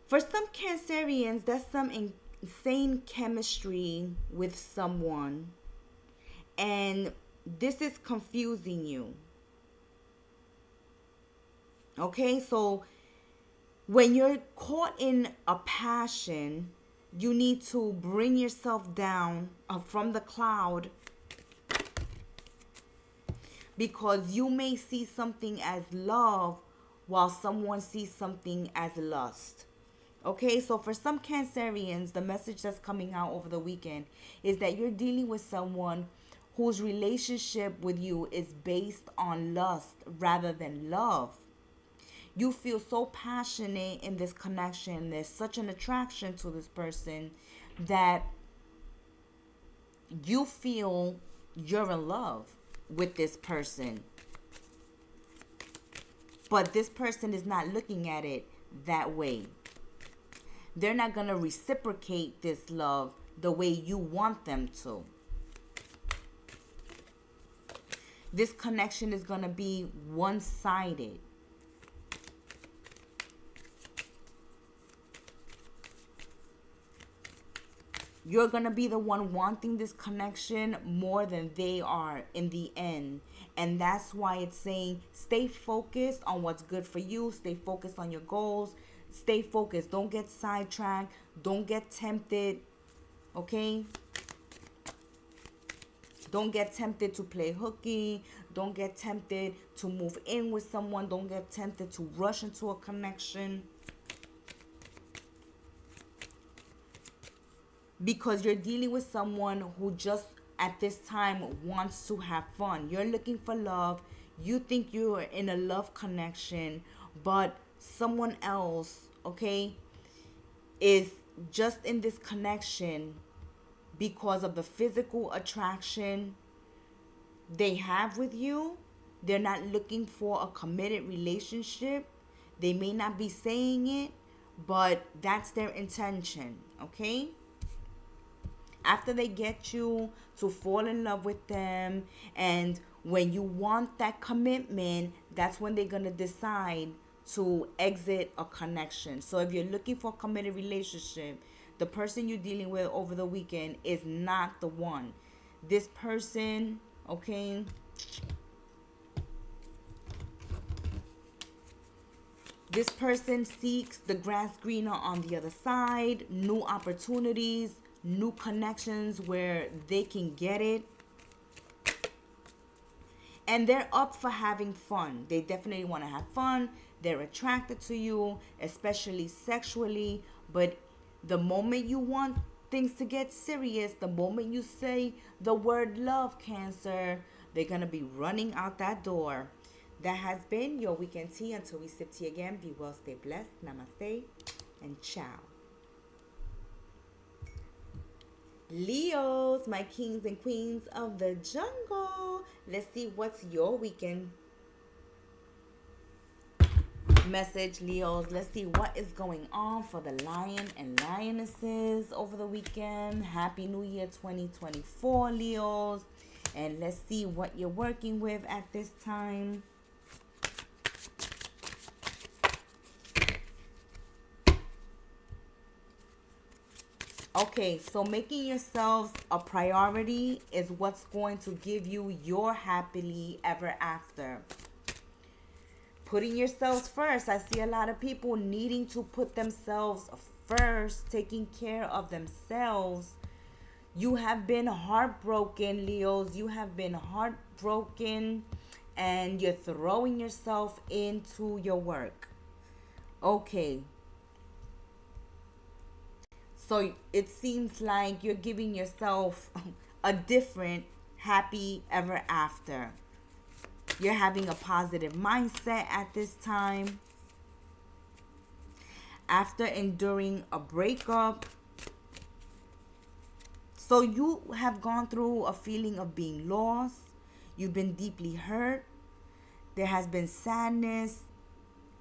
For some Cancerians, that's some insane chemistry with someone, and this is confusing you. Okay, so when you're caught in a passion, you need to bring yourself down from the cloud, because you may see something as love while someone sees something as lust. Okay, so for some Cancerians, the message that's coming out over the weekend is that you're dealing with someone whose relationship with you is based on lust rather than love. You feel so passionate in this connection, there's such an attraction to this person that you feel you're in love with this person. But this person is not looking at it that way. They're not going to reciprocate this love the way you want them to. This connection is going to be one-sided. You're going to be the one wanting this connection more than they are in the end. And that's why it's saying stay focused on what's good for you. Stay focused on your goals. Stay focused. Don't get sidetracked. Don't get tempted. Okay? Don't get tempted to play hooky. Don't get tempted to move in with someone. Don't get tempted to rush into a connection. Because you're dealing with someone who just at this time wants to have fun. You're looking for love. You think you're in a love connection, but someone else, okay, is just in this connection because of the physical attraction they have with you. They're not looking for a committed relationship. They may not be saying it, but that's their intention, okay? After they get you to fall in love with them, and when you want that commitment, that's when they're going to decide to exit a connection. So if you're looking for a committed relationship, the person you're dealing with over the weekend is not the one. This person, okay, this person seeks the grass greener on the other side, new opportunities, new connections where they can get it. And they're up for having fun. They definitely want to have fun. They're attracted to you, especially sexually. But the moment you want things to get serious, the moment you say the word love, Cancer, they're going to be running out that door. That has been your weekend tea. Until we sip tea again, be well, stay blessed. Namaste and ciao. Leos, my kings and queens of the jungle. Let's see what's your weekend message, Leos. Let's see what is going on for the lion and lionesses over the weekend. Happy New Year 2024, Leos. And let's see what you're working with at this time. Okay, so making yourselves a priority is what's going to give you your happily ever after. Putting yourselves first. I see a lot of people needing to put themselves first, taking care of themselves. You have been heartbroken, Leos. You have been heartbroken, and you're throwing yourself into your work. Okay. So it seems like you're giving yourself a different happy ever after. You're having a positive mindset at this time. After enduring a breakup. So you have gone through a feeling of being lost. You've been deeply hurt. There has been sadness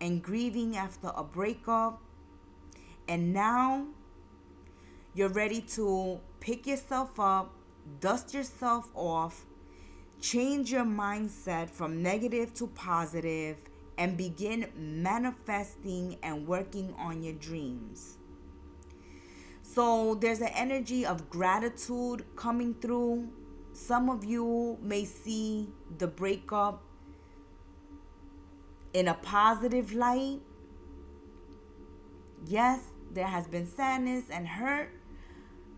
and grieving after a breakup. And now you're ready to pick yourself up, dust yourself off, change your mindset from negative to positive, and begin manifesting and working on your dreams. So there's an energy of gratitude coming through. Some of you may see the breakup in a positive light. Yes, there has been sadness and hurt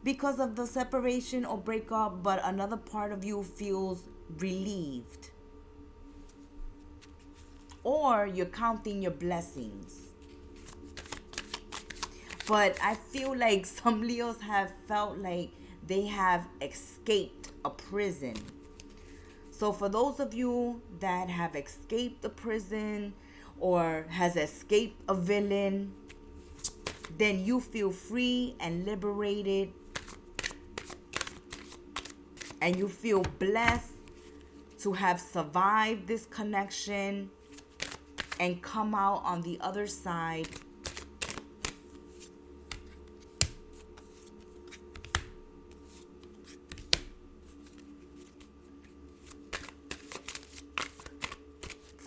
because of the separation or breakup, but another part of you feels relieved. Or you're counting your blessings. But I feel like some Leos have felt like they have escaped a prison. So for those of you that have escaped a prison or has escaped a villain, then you feel free and liberated, and you feel blessed to have survived this connection and come out on the other side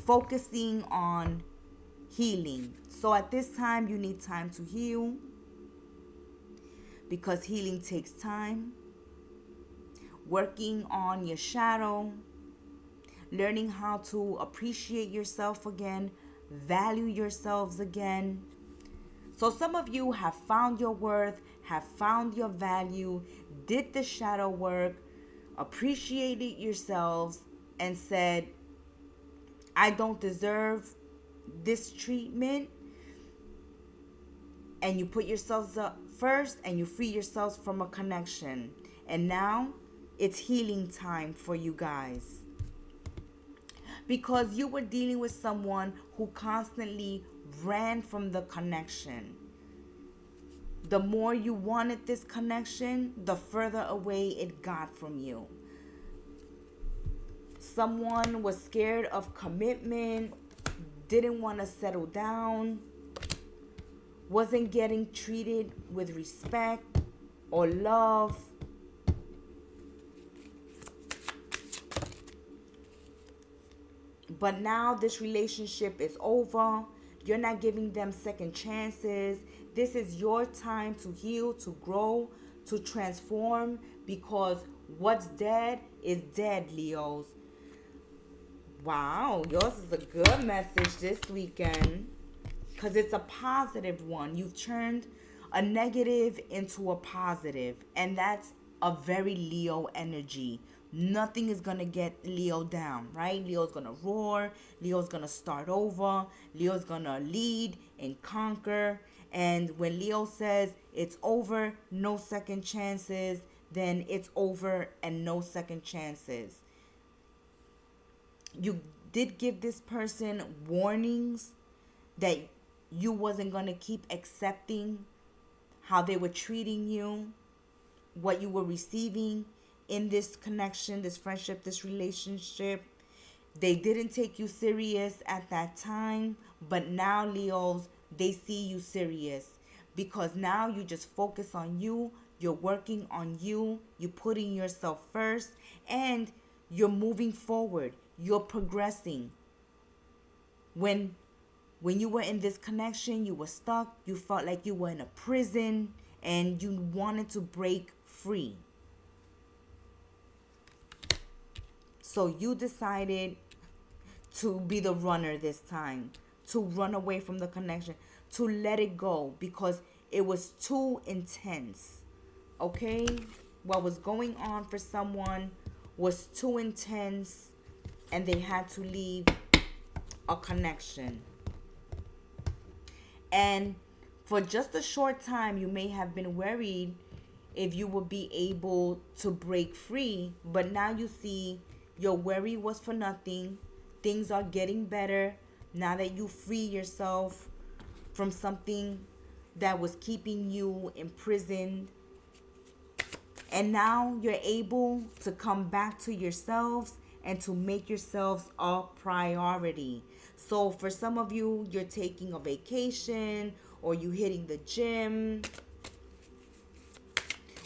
focusing on healing. So at this time, you need time to heal, because healing takes time. Working on your shadow, learning how to appreciate yourself again, value yourselves again. So some of you have found your worth, have found your value, did the shadow work, appreciated yourselves, and said, I don't deserve this treatment. And you put yourselves up first and you free yourselves from a connection. And now it's healing time for you guys. Because you were dealing with someone who constantly ran from the connection. The more you wanted this connection, the further away it got from you. Someone was scared of commitment, didn't want to settle down, wasn't getting treated with respect or love. But now this relationship is over. You're not giving them second chances. This is your time to heal, to grow, to transform, because what's dead is dead, Leos. Wow, yours is a good message this weekend, because it's a positive one. You've turned a negative into a positive, and that's a very Leo energy. Nothing is going to get Leo down, right? Leo's going to roar. Leo's going to start over. Leo's going to lead and conquer. And when Leo says it's over, no second chances, then it's over and no second chances. You did give this person warnings that you wasn't going to keep accepting how they were treating you, what you were receiving in this connection, this friendship, this relationship. They didn't take you serious at that time, but now, Leos, they see you serious, because now you just focus on you, you're working on you, you're putting yourself first, and you're moving forward, you're progressing. When you were in this connection, you were stuck, you felt like you were in a prison, and you wanted to break free. So you decided to be the runner this time, to run away from the connection, to let it go, because it was too intense. Okay? What was going on for someone was too intense, and they had to leave a connection. And for just a short time, you may have been worried if you would be able to break free, but now you see your worry was for nothing. Things are getting better now that you free yourself from something that was keeping you imprisoned. And now you're able to come back to yourselves and to make yourselves a priority. So for some of you, you're taking a vacation, or you hitting the gym,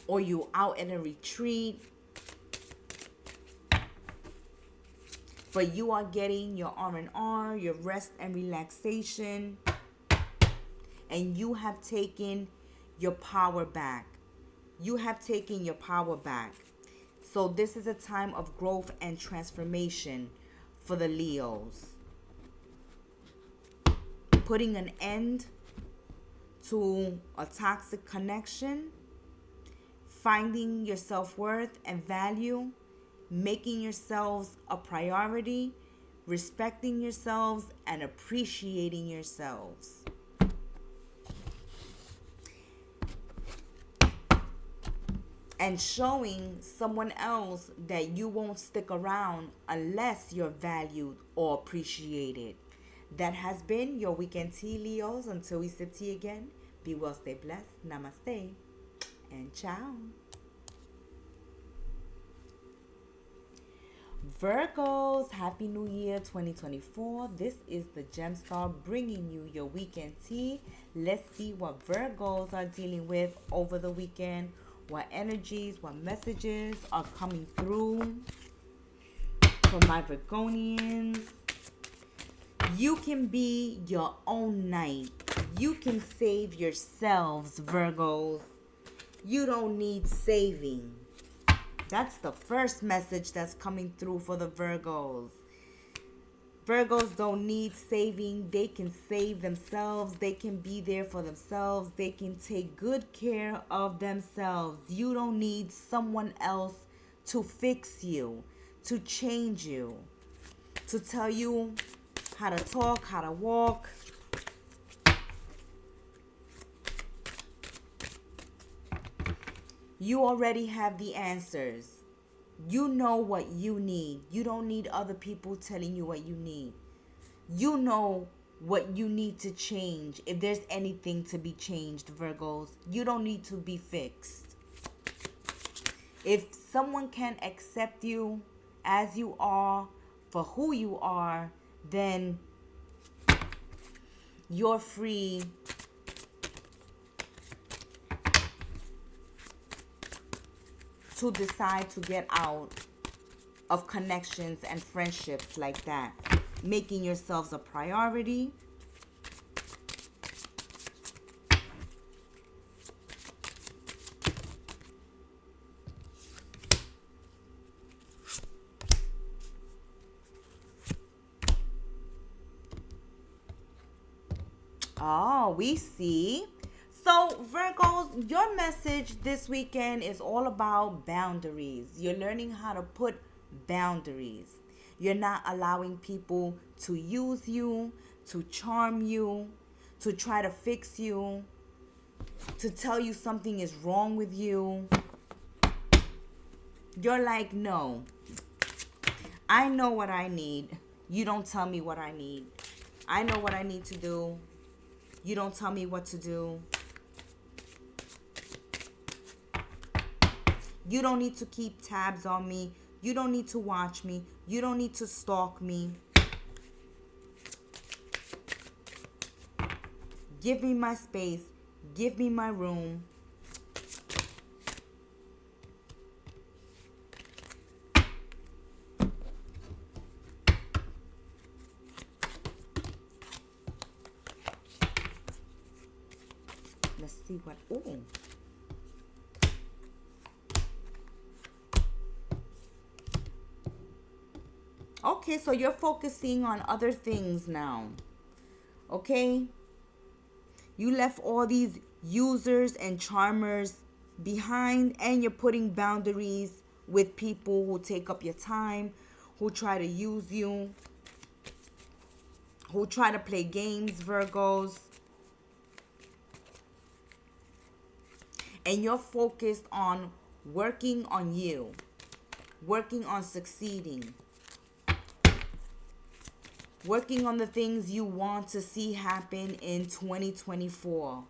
or you out in a retreat. But you are getting your R&R, your rest and relaxation. And you have taken your power back. You have taken your power back. So this is a time of growth and transformation for the Leos. putting an end to a toxic connection, finding your self-worth and value, making yourselves a priority, respecting yourselves, and appreciating yourselves. And showing someone else that you won't stick around unless you're valued or appreciated. That has been your weekend tea, Leos. Until we sip tea again, be well, stay blessed. Namaste and ciao. Virgos, Happy New Year 2024. This is the Gemstar bringing you your weekend tea. Let's see what Virgos are dealing with over the weekend. What energies, what messages are coming through for my Virgonians. You can be your own knight. You can save yourselves, Virgos. You don't need saving. That's the first message that's coming through for the Virgos. Virgos don't need saving. They can save themselves. They can be there for themselves. They can take good care of themselves. You don't need someone else to fix you, to change you, to tell you how to talk, how to walk. You already have the answers. You know what you need. You don't need other people telling you what you need. You know what you need to change. If there's anything to be changed, Virgos, you don't need to be fixed. If someone can accept you as you are, for who you are, then you're free to decide to get out of connections and friendships like that. Making yourselves a priority. Oh, we see. So, Virgos, your message this weekend is all about boundaries. You're learning how to put boundaries. You're not allowing people to use you, to charm you, to try to fix you, to tell you something is wrong with you. You're like, no, I know what I need. You don't tell me what I need. I know what I need to do. You don't tell me what to do. You don't need to keep tabs on me. You don't need to watch me. You don't need to stalk me. Give me my space. Give me my room. Let's see what... Ooh. Okay, so you're focusing on other things now. Okay? You left all these users and charmers behind, and you're putting boundaries with people who take up your time, who try to use you, who try to play games, Virgos. And you're focused on working on you, working on succeeding, working on the things you want to see happen in 2024.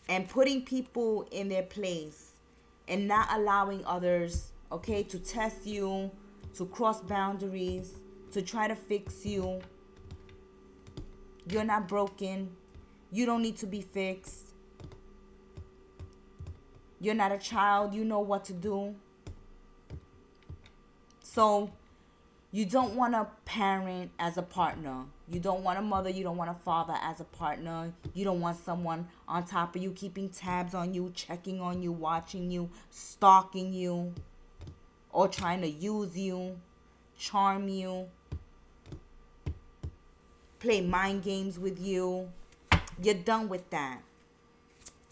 And putting people in their place and not allowing others, okay, to test you, to cross boundaries, to try to fix you. You're not broken. You don't need to be fixed. You're not a child. You know what to do. So you don't want a parent as a partner. You don't want a mother. You don't want a father as a partner. You don't want someone on top of you, keeping tabs on you, checking on you, watching you, stalking you, or trying to use you, charm you. play mind games with you. You're done with that.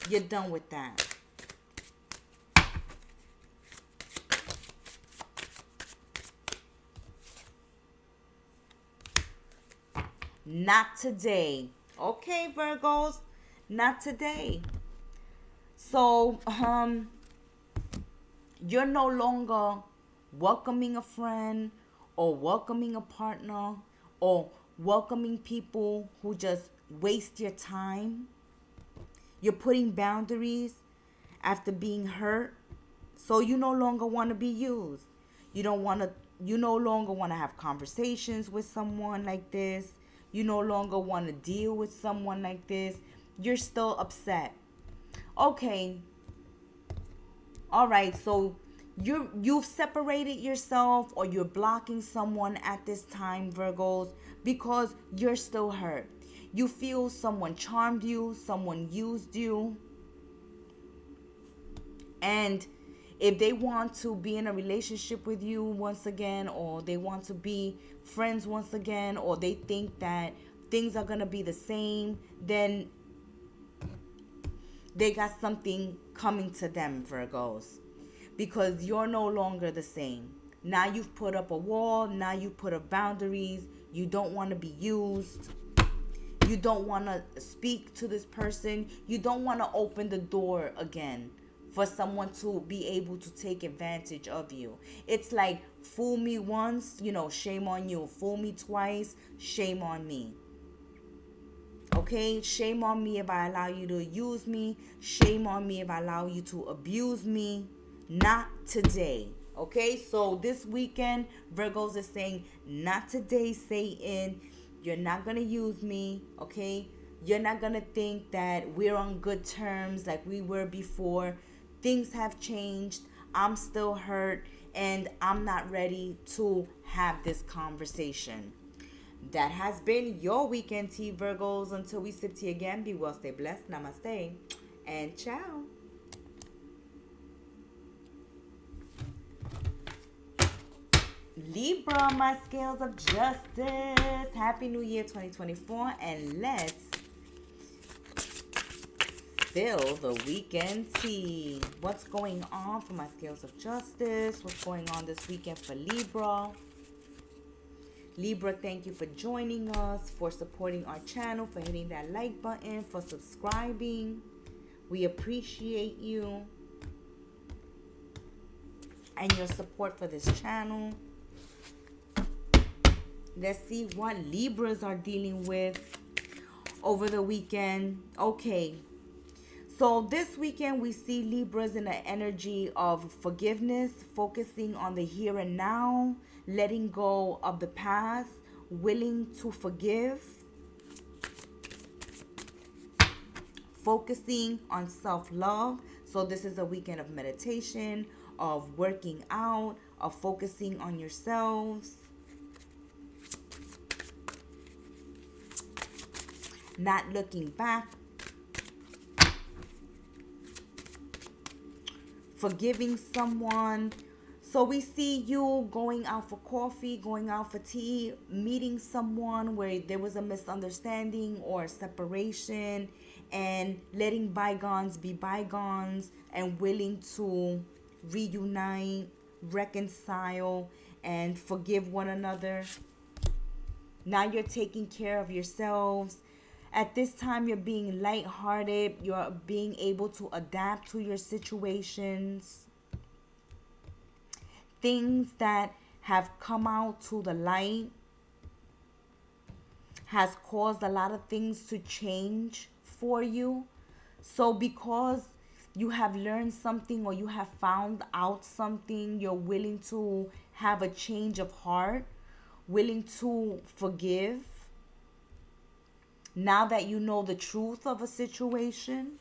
You're done with that. Not today. Okay, Virgos, not today. So, you're no longer welcoming a friend or welcoming a partner or welcoming people who just waste your time. You're putting boundaries after being hurt. So you no longer want to be used. You no longer want to have conversations with someone like this. You no longer want to deal with someone like this. You're still upset. Okay. All right. So you've separated yourself or you're blocking someone at this time, Virgos, because you're still hurt. You feel someone charmed you, someone used you. And if they want to be in a relationship with you once again, or they want to be friends once again, or they think that things are going to be the same, then they got something coming to them, Virgos. Because you're no longer the same. Now you've put up a wall. Now you put up boundaries. You don't want to be used. You don't want to speak to this person. You don't want to open the door again for someone to be able to take advantage of you. It's like, fool me once, shame on you. Fool me twice, shame on me. Okay? Shame on me if I allow you to use me. Shame on me if I allow you to abuse me. Not today. Okay? So this weekend, Virgos is saying, not today, Satan. You're not going to use me. Okay? You're not going to think that we're on good terms like we were before. Things have changed. I'm still hurt and I'm not ready to have this conversation. That has been your weekend tea, Virgos. Until we sip tea again, be well, stay blessed. Namaste and ciao. Libra, my scales of justice. Happy New Year 2024, and let's spill the weekend tea. What's going on for my scales of justice? What's going on this weekend for Libra? Libra, thank you for joining us, for supporting our channel, for hitting that like button, for subscribing. We appreciate you and your support for this channel. Let's see what Libras are dealing with over the weekend. Okay. So this weekend we see Libras in an energy of forgiveness, focusing on the here and now, letting go of the past, willing to forgive, focusing on self-love. So this is a weekend of meditation, of working out, of focusing on yourselves. Not looking back. Forgiving someone. So we see you going out for coffee, going out for tea, meeting someone where there was a misunderstanding or a separation, and letting bygones be bygones and willing to reunite, reconcile, and forgive one another. Now you're taking care of yourselves. At this time, you're being lighthearted. You're being able to adapt to your situations. Things that have come out to the light has caused a lot of things to change for you. So because you have learned something or you have found out something, you're willing to have a change of heart, willing to forgive. Now that you know the truth of a situation.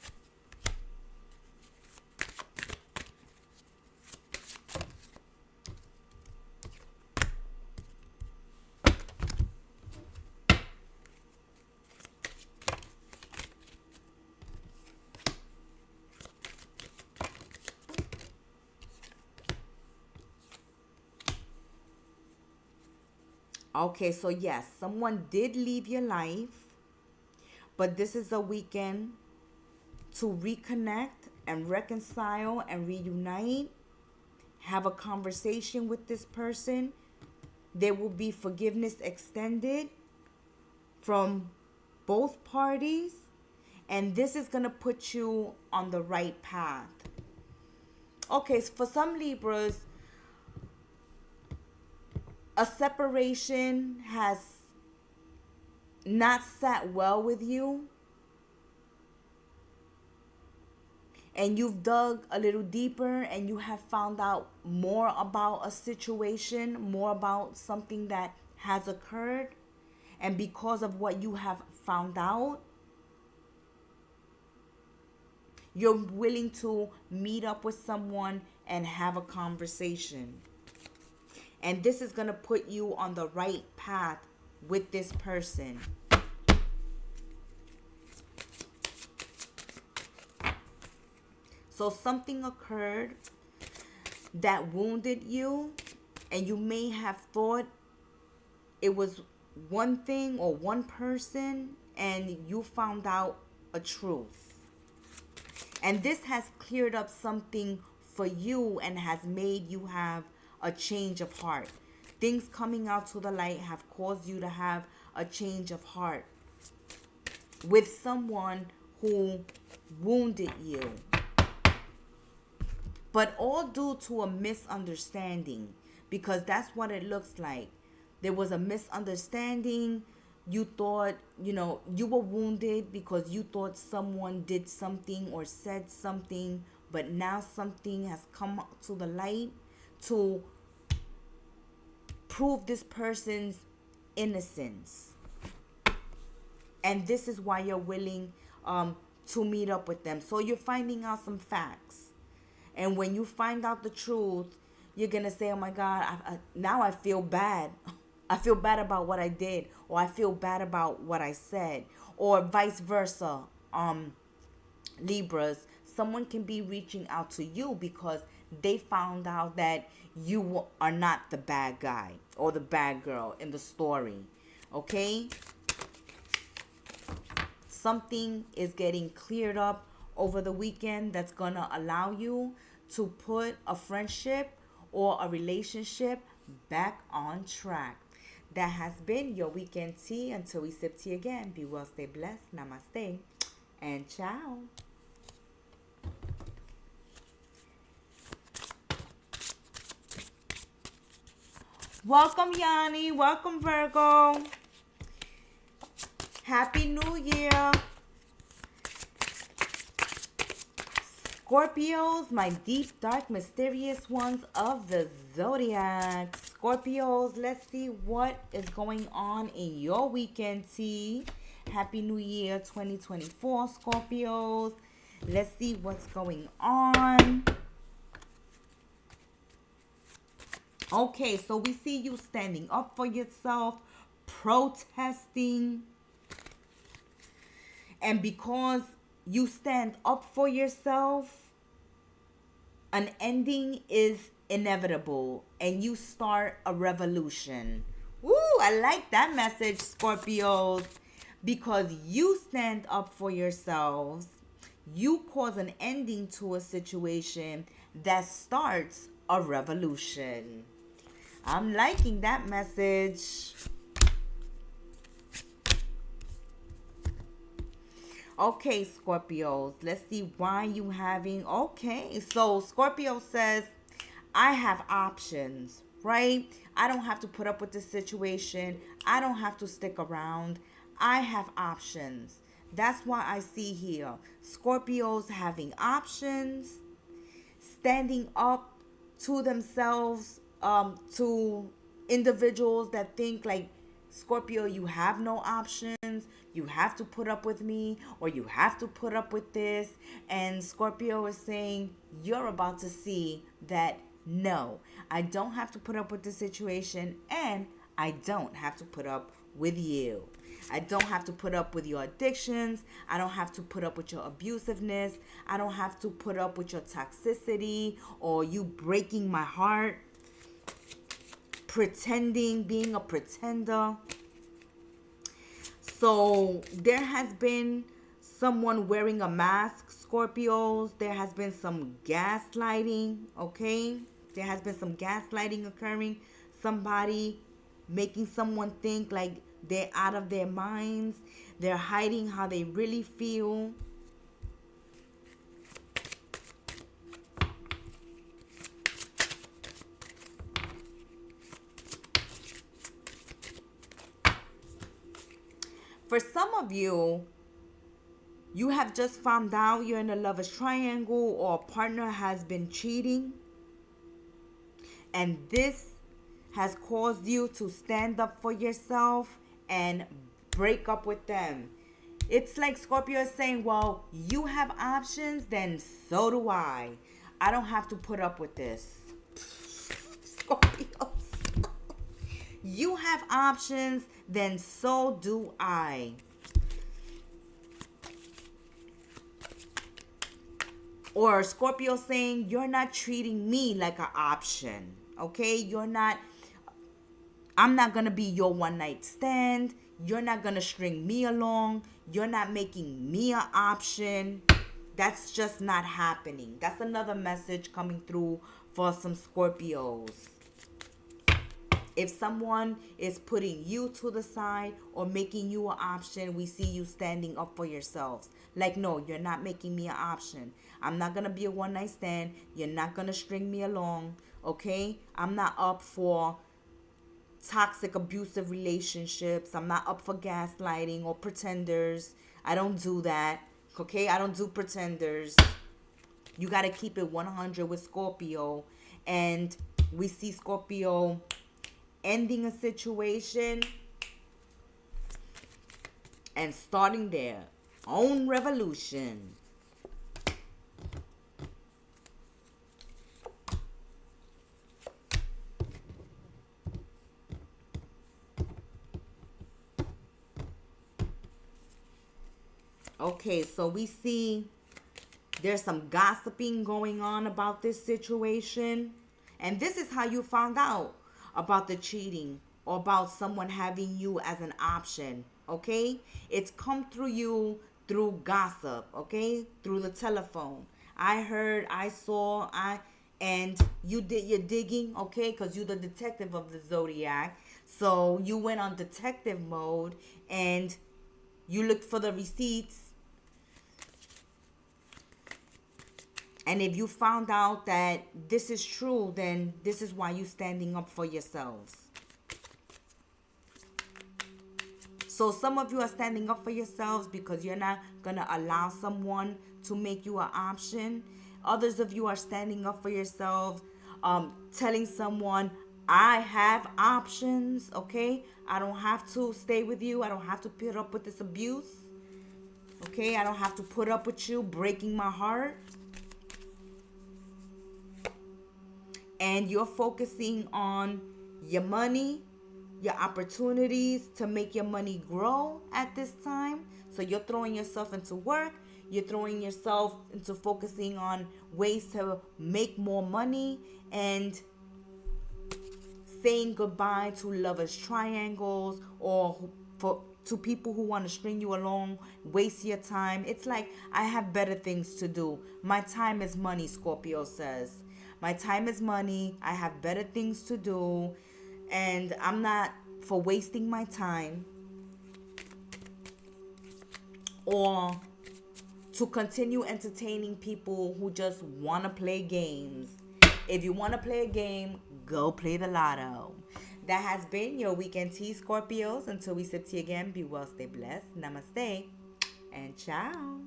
Okay, so yes, someone did leave your life, but this is a weekend to reconnect and reconcile and reunite, have a conversation with this person. There will be forgiveness extended from both parties, and this is going to put you on the right path. Okay, so for some Libras, a separation has not sat well with you, and you've dug a little deeper and you have found out more about a situation, more about something that has occurred. And because of what you have found out, you're willing to meet up with someone and have a conversation. And this is going to put you on the right path with this person. So something occurred that wounded you, and you may have thought it was one thing or one person, and you found out a truth. And this has cleared up something for you and has made you have a change of heart. Things coming out to the light have caused you to have a change of heart with someone who wounded you. But all due to a misunderstanding, because that's what it looks like. There was a misunderstanding. You thought, you were wounded because you thought someone did something or said something, but now something has come to the light to prove this person's innocence. And this is why you're willing to meet up with them. So you're finding out some facts. And when you find out the truth, you're going to say, oh my God, now I feel bad. I feel bad about what I did, or I feel bad about what I said, or vice versa. Libras, someone can be reaching out to you because they found out that you are not the bad guy or the bad girl in the story. Okay? Something is getting cleared up over the weekend that's going to allow you to put a friendship or a relationship back on track. That has been your weekend tea. Until we sip tea again, be well, stay blessed, namaste, and ciao. Welcome, Yanni. Welcome, Virgo. Happy New Year. Scorpios, my deep, dark, mysterious ones of the Zodiac. Scorpios, let's see what is going on in your weekend tea. Happy New Year 2024, Scorpios. Let's see what's going on. Okay, so we see you standing up for yourself, protesting. And because you stand up for yourself, an ending is inevitable and you start a revolution. Woo, I like that message, Scorpios. Because you stand up for yourselves, you cause an ending to a situation that starts a revolution. I'm liking that message. Okay, Scorpios, let's see why you having... Okay, so Scorpio says, I have options, right? I don't have to put up with this situation. I don't have to stick around. I have options. That's why I see here Scorpios having options, standing up to themselves, to individuals that think like, Scorpio, you have no options. You have to put up with me, or you have to put up with this. And Scorpio is saying, you're about to see that no, I don't have to put up with this situation, and I don't have to put up with you. I don't have to put up with your addictions. I don't have to put up with your abusiveness. I don't have to put up with your toxicity or you breaking my heart. pretending, being a pretender. So there has been someone wearing a mask, Scorpios. There has been some gaslighting, okay? There has been some gaslighting occurring. Somebody making someone think like they're out of their minds. They're hiding how they really feel. For some of you, you have just found out you're in a lover's triangle or a partner has been cheating. And this has caused you to stand up for yourself and break up with them. It's like Scorpio is saying, well, you have options, then so do I. I don't have to put up with this. Scorpios. You have options, then so do I. Or Scorpio saying, you're not treating me like an option. Okay? I'm not going to be your one night stand. You're not going to string me along. You're not making me an option. That's just not happening. That's another message coming through for some Scorpios. If someone is putting you to the side or making you an option, we see you standing up for yourselves. Like, no, you're not making me an option. I'm not going to be a one night stand. You're not going to string me along. Okay? I'm not up for toxic, abusive relationships. I'm not up for gaslighting or pretenders. I don't do that. Okay? I don't do pretenders. You got to keep it 100 with Scorpio. And we see Scorpio ending a situation and starting their own revolution. Okay, so we see there's some gossiping going on about this situation. And this is how you found out about the cheating or about someone having you as an option. Okay? It's come through you through gossip. Okay? Through the telephone. I heard, I saw, and you did your digging. Okay? Because you're the detective of the Zodiac. So you went on detective mode and you looked for the receipts. And if you found out that this is true, then this is why you're standing up for yourselves. So some of you are standing up for yourselves because you're not going to allow someone to make you an option. Others of you are standing up for yourselves, telling someone, I have options, okay? I don't have to stay with you. I don't have to put up with this abuse. Okay? I don't have to put up with you breaking my heart. And you're focusing on your money, your opportunities to make your money grow at this time. So you're throwing yourself into work. You're throwing yourself into focusing on ways to make more money and saying goodbye to lovers triangles or to people who want to string you along, waste your time. It's like, I have better things to do. My time is money, Scorpio says. My time is money. I have better things to do. And I'm not for wasting my time or to continue entertaining people who just want to play games. If you want to play a game, go play the lotto. That has been your weekend tea, Scorpios. Until we sip tea again, be well, stay blessed. Namaste and ciao.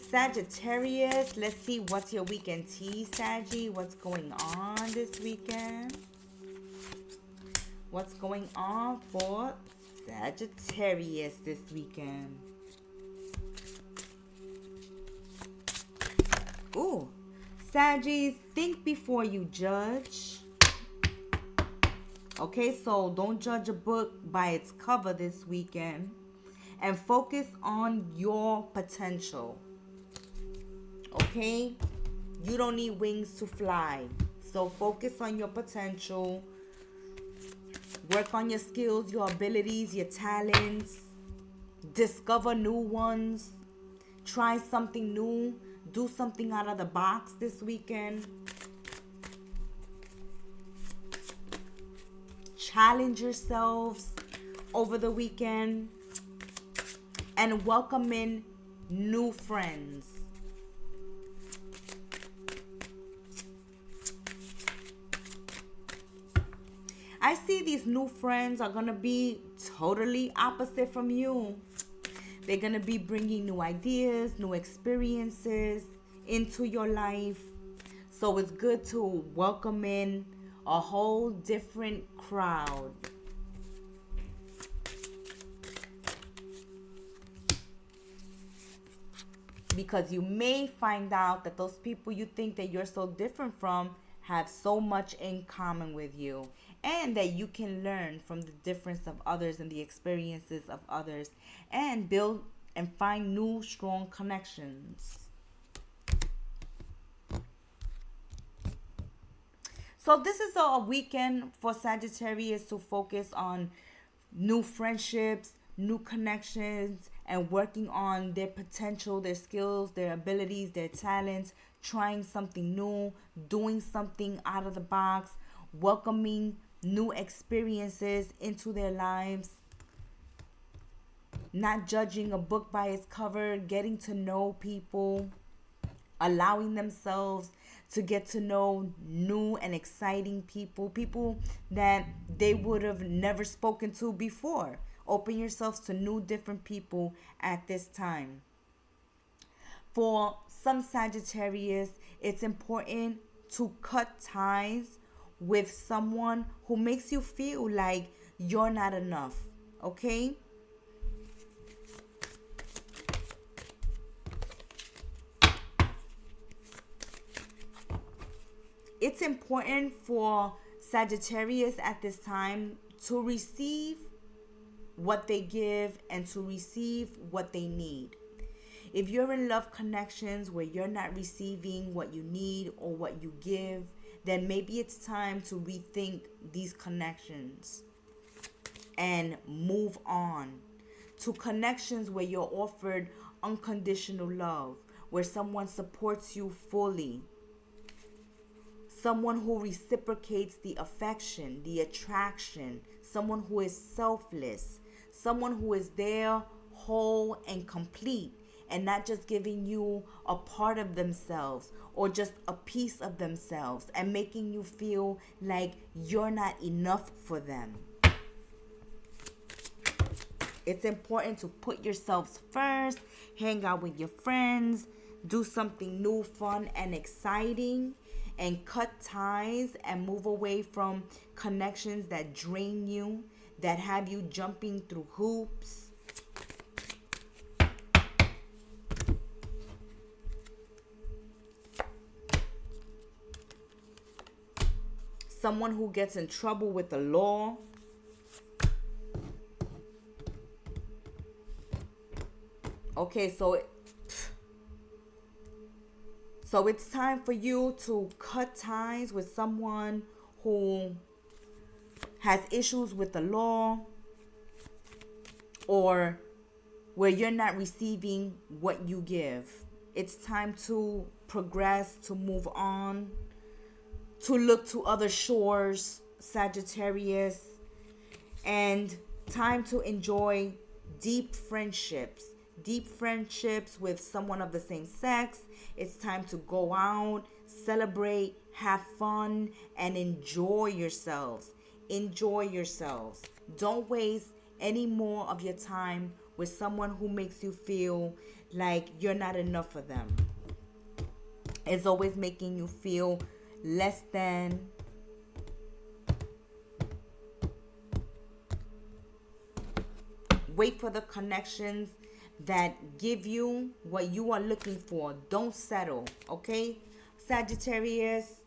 Sagittarius, let's see what's your weekend tea, Saggy. What's going on this weekend? What's going on for Sagittarius this weekend? Ooh, Saggies, think before you judge. Okay, so don't judge a book by its cover this weekend. And focus on your potential. Okay? You don't need wings to fly. So focus on your potential. Work on your skills, your abilities, your talents. Discover new ones. Try something new. Do something out of the box this weekend. Challenge yourselves over the weekend. And welcome in new friends. I see these new friends are going to be totally opposite from you. They're going to be bringing new ideas, new experiences into your life. So it's good to welcome in a whole different crowd. Because you may find out that those people you think that you're so different from have so much in common with you, and that you can learn from the difference of others and the experiences of others and build and find new strong connections. So this is a weekend for Sagittarius to focus on new friendships, new connections, and working on their potential, their skills, their abilities, their talents, trying something new, doing something out of the box, welcoming new experiences into their lives, not judging a book by its cover, getting to know people, allowing themselves to get to know new and exciting people that they would have never spoken to before. Open yourselves to new, different people at this time. For some Sagittarius, it's important to cut ties with someone who makes you feel like you're not enough, okay? It's important for Sagittarius at this time to receive what they give and to receive what they need. If you're in love connections where you're not receiving what you need or what you give, then maybe it's time to rethink these connections and move on to connections where you're offered unconditional love, where someone supports you fully, someone who reciprocates the affection, the attraction, someone who is selfless, someone who is there whole and complete, and not just giving you a part of themselves or just a piece of themselves and making you feel like you're not enough for them. It's important to put yourselves first, hang out with your friends, do something new, fun, and exciting, and cut ties and move away from connections that drain you, that have you jumping through hoops. Someone who gets in trouble with the law. Okay, so it's time for you to cut ties with someone who has issues with the law, or where you're not receiving what you give. It's time to progress, to move on, to look to other shores, Sagittarius, and time to enjoy deep friendships with someone of the same sex. It's time to go out, celebrate, have fun, and enjoy yourselves. Enjoy yourselves. Don't waste any more of your time with someone who makes you feel like you're not enough for them. It's always making you feel less than. Wait for the connections that give you what you are looking for. Don't settle, okay? Sagittarius,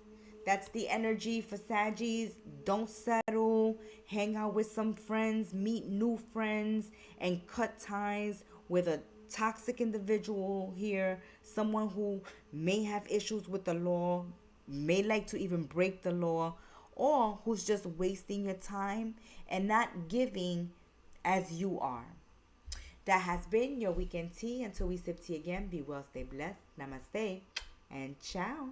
that's the energy for Saggies. Don't settle. Hang out with some friends, meet new friends, and cut ties with a toxic individual here, someone who may have issues with the law, may like to even break the law, or who's just wasting your time and not giving as you are. That has been your weekend tea. Until we sip tea again, be well, stay blessed. Namaste and ciao.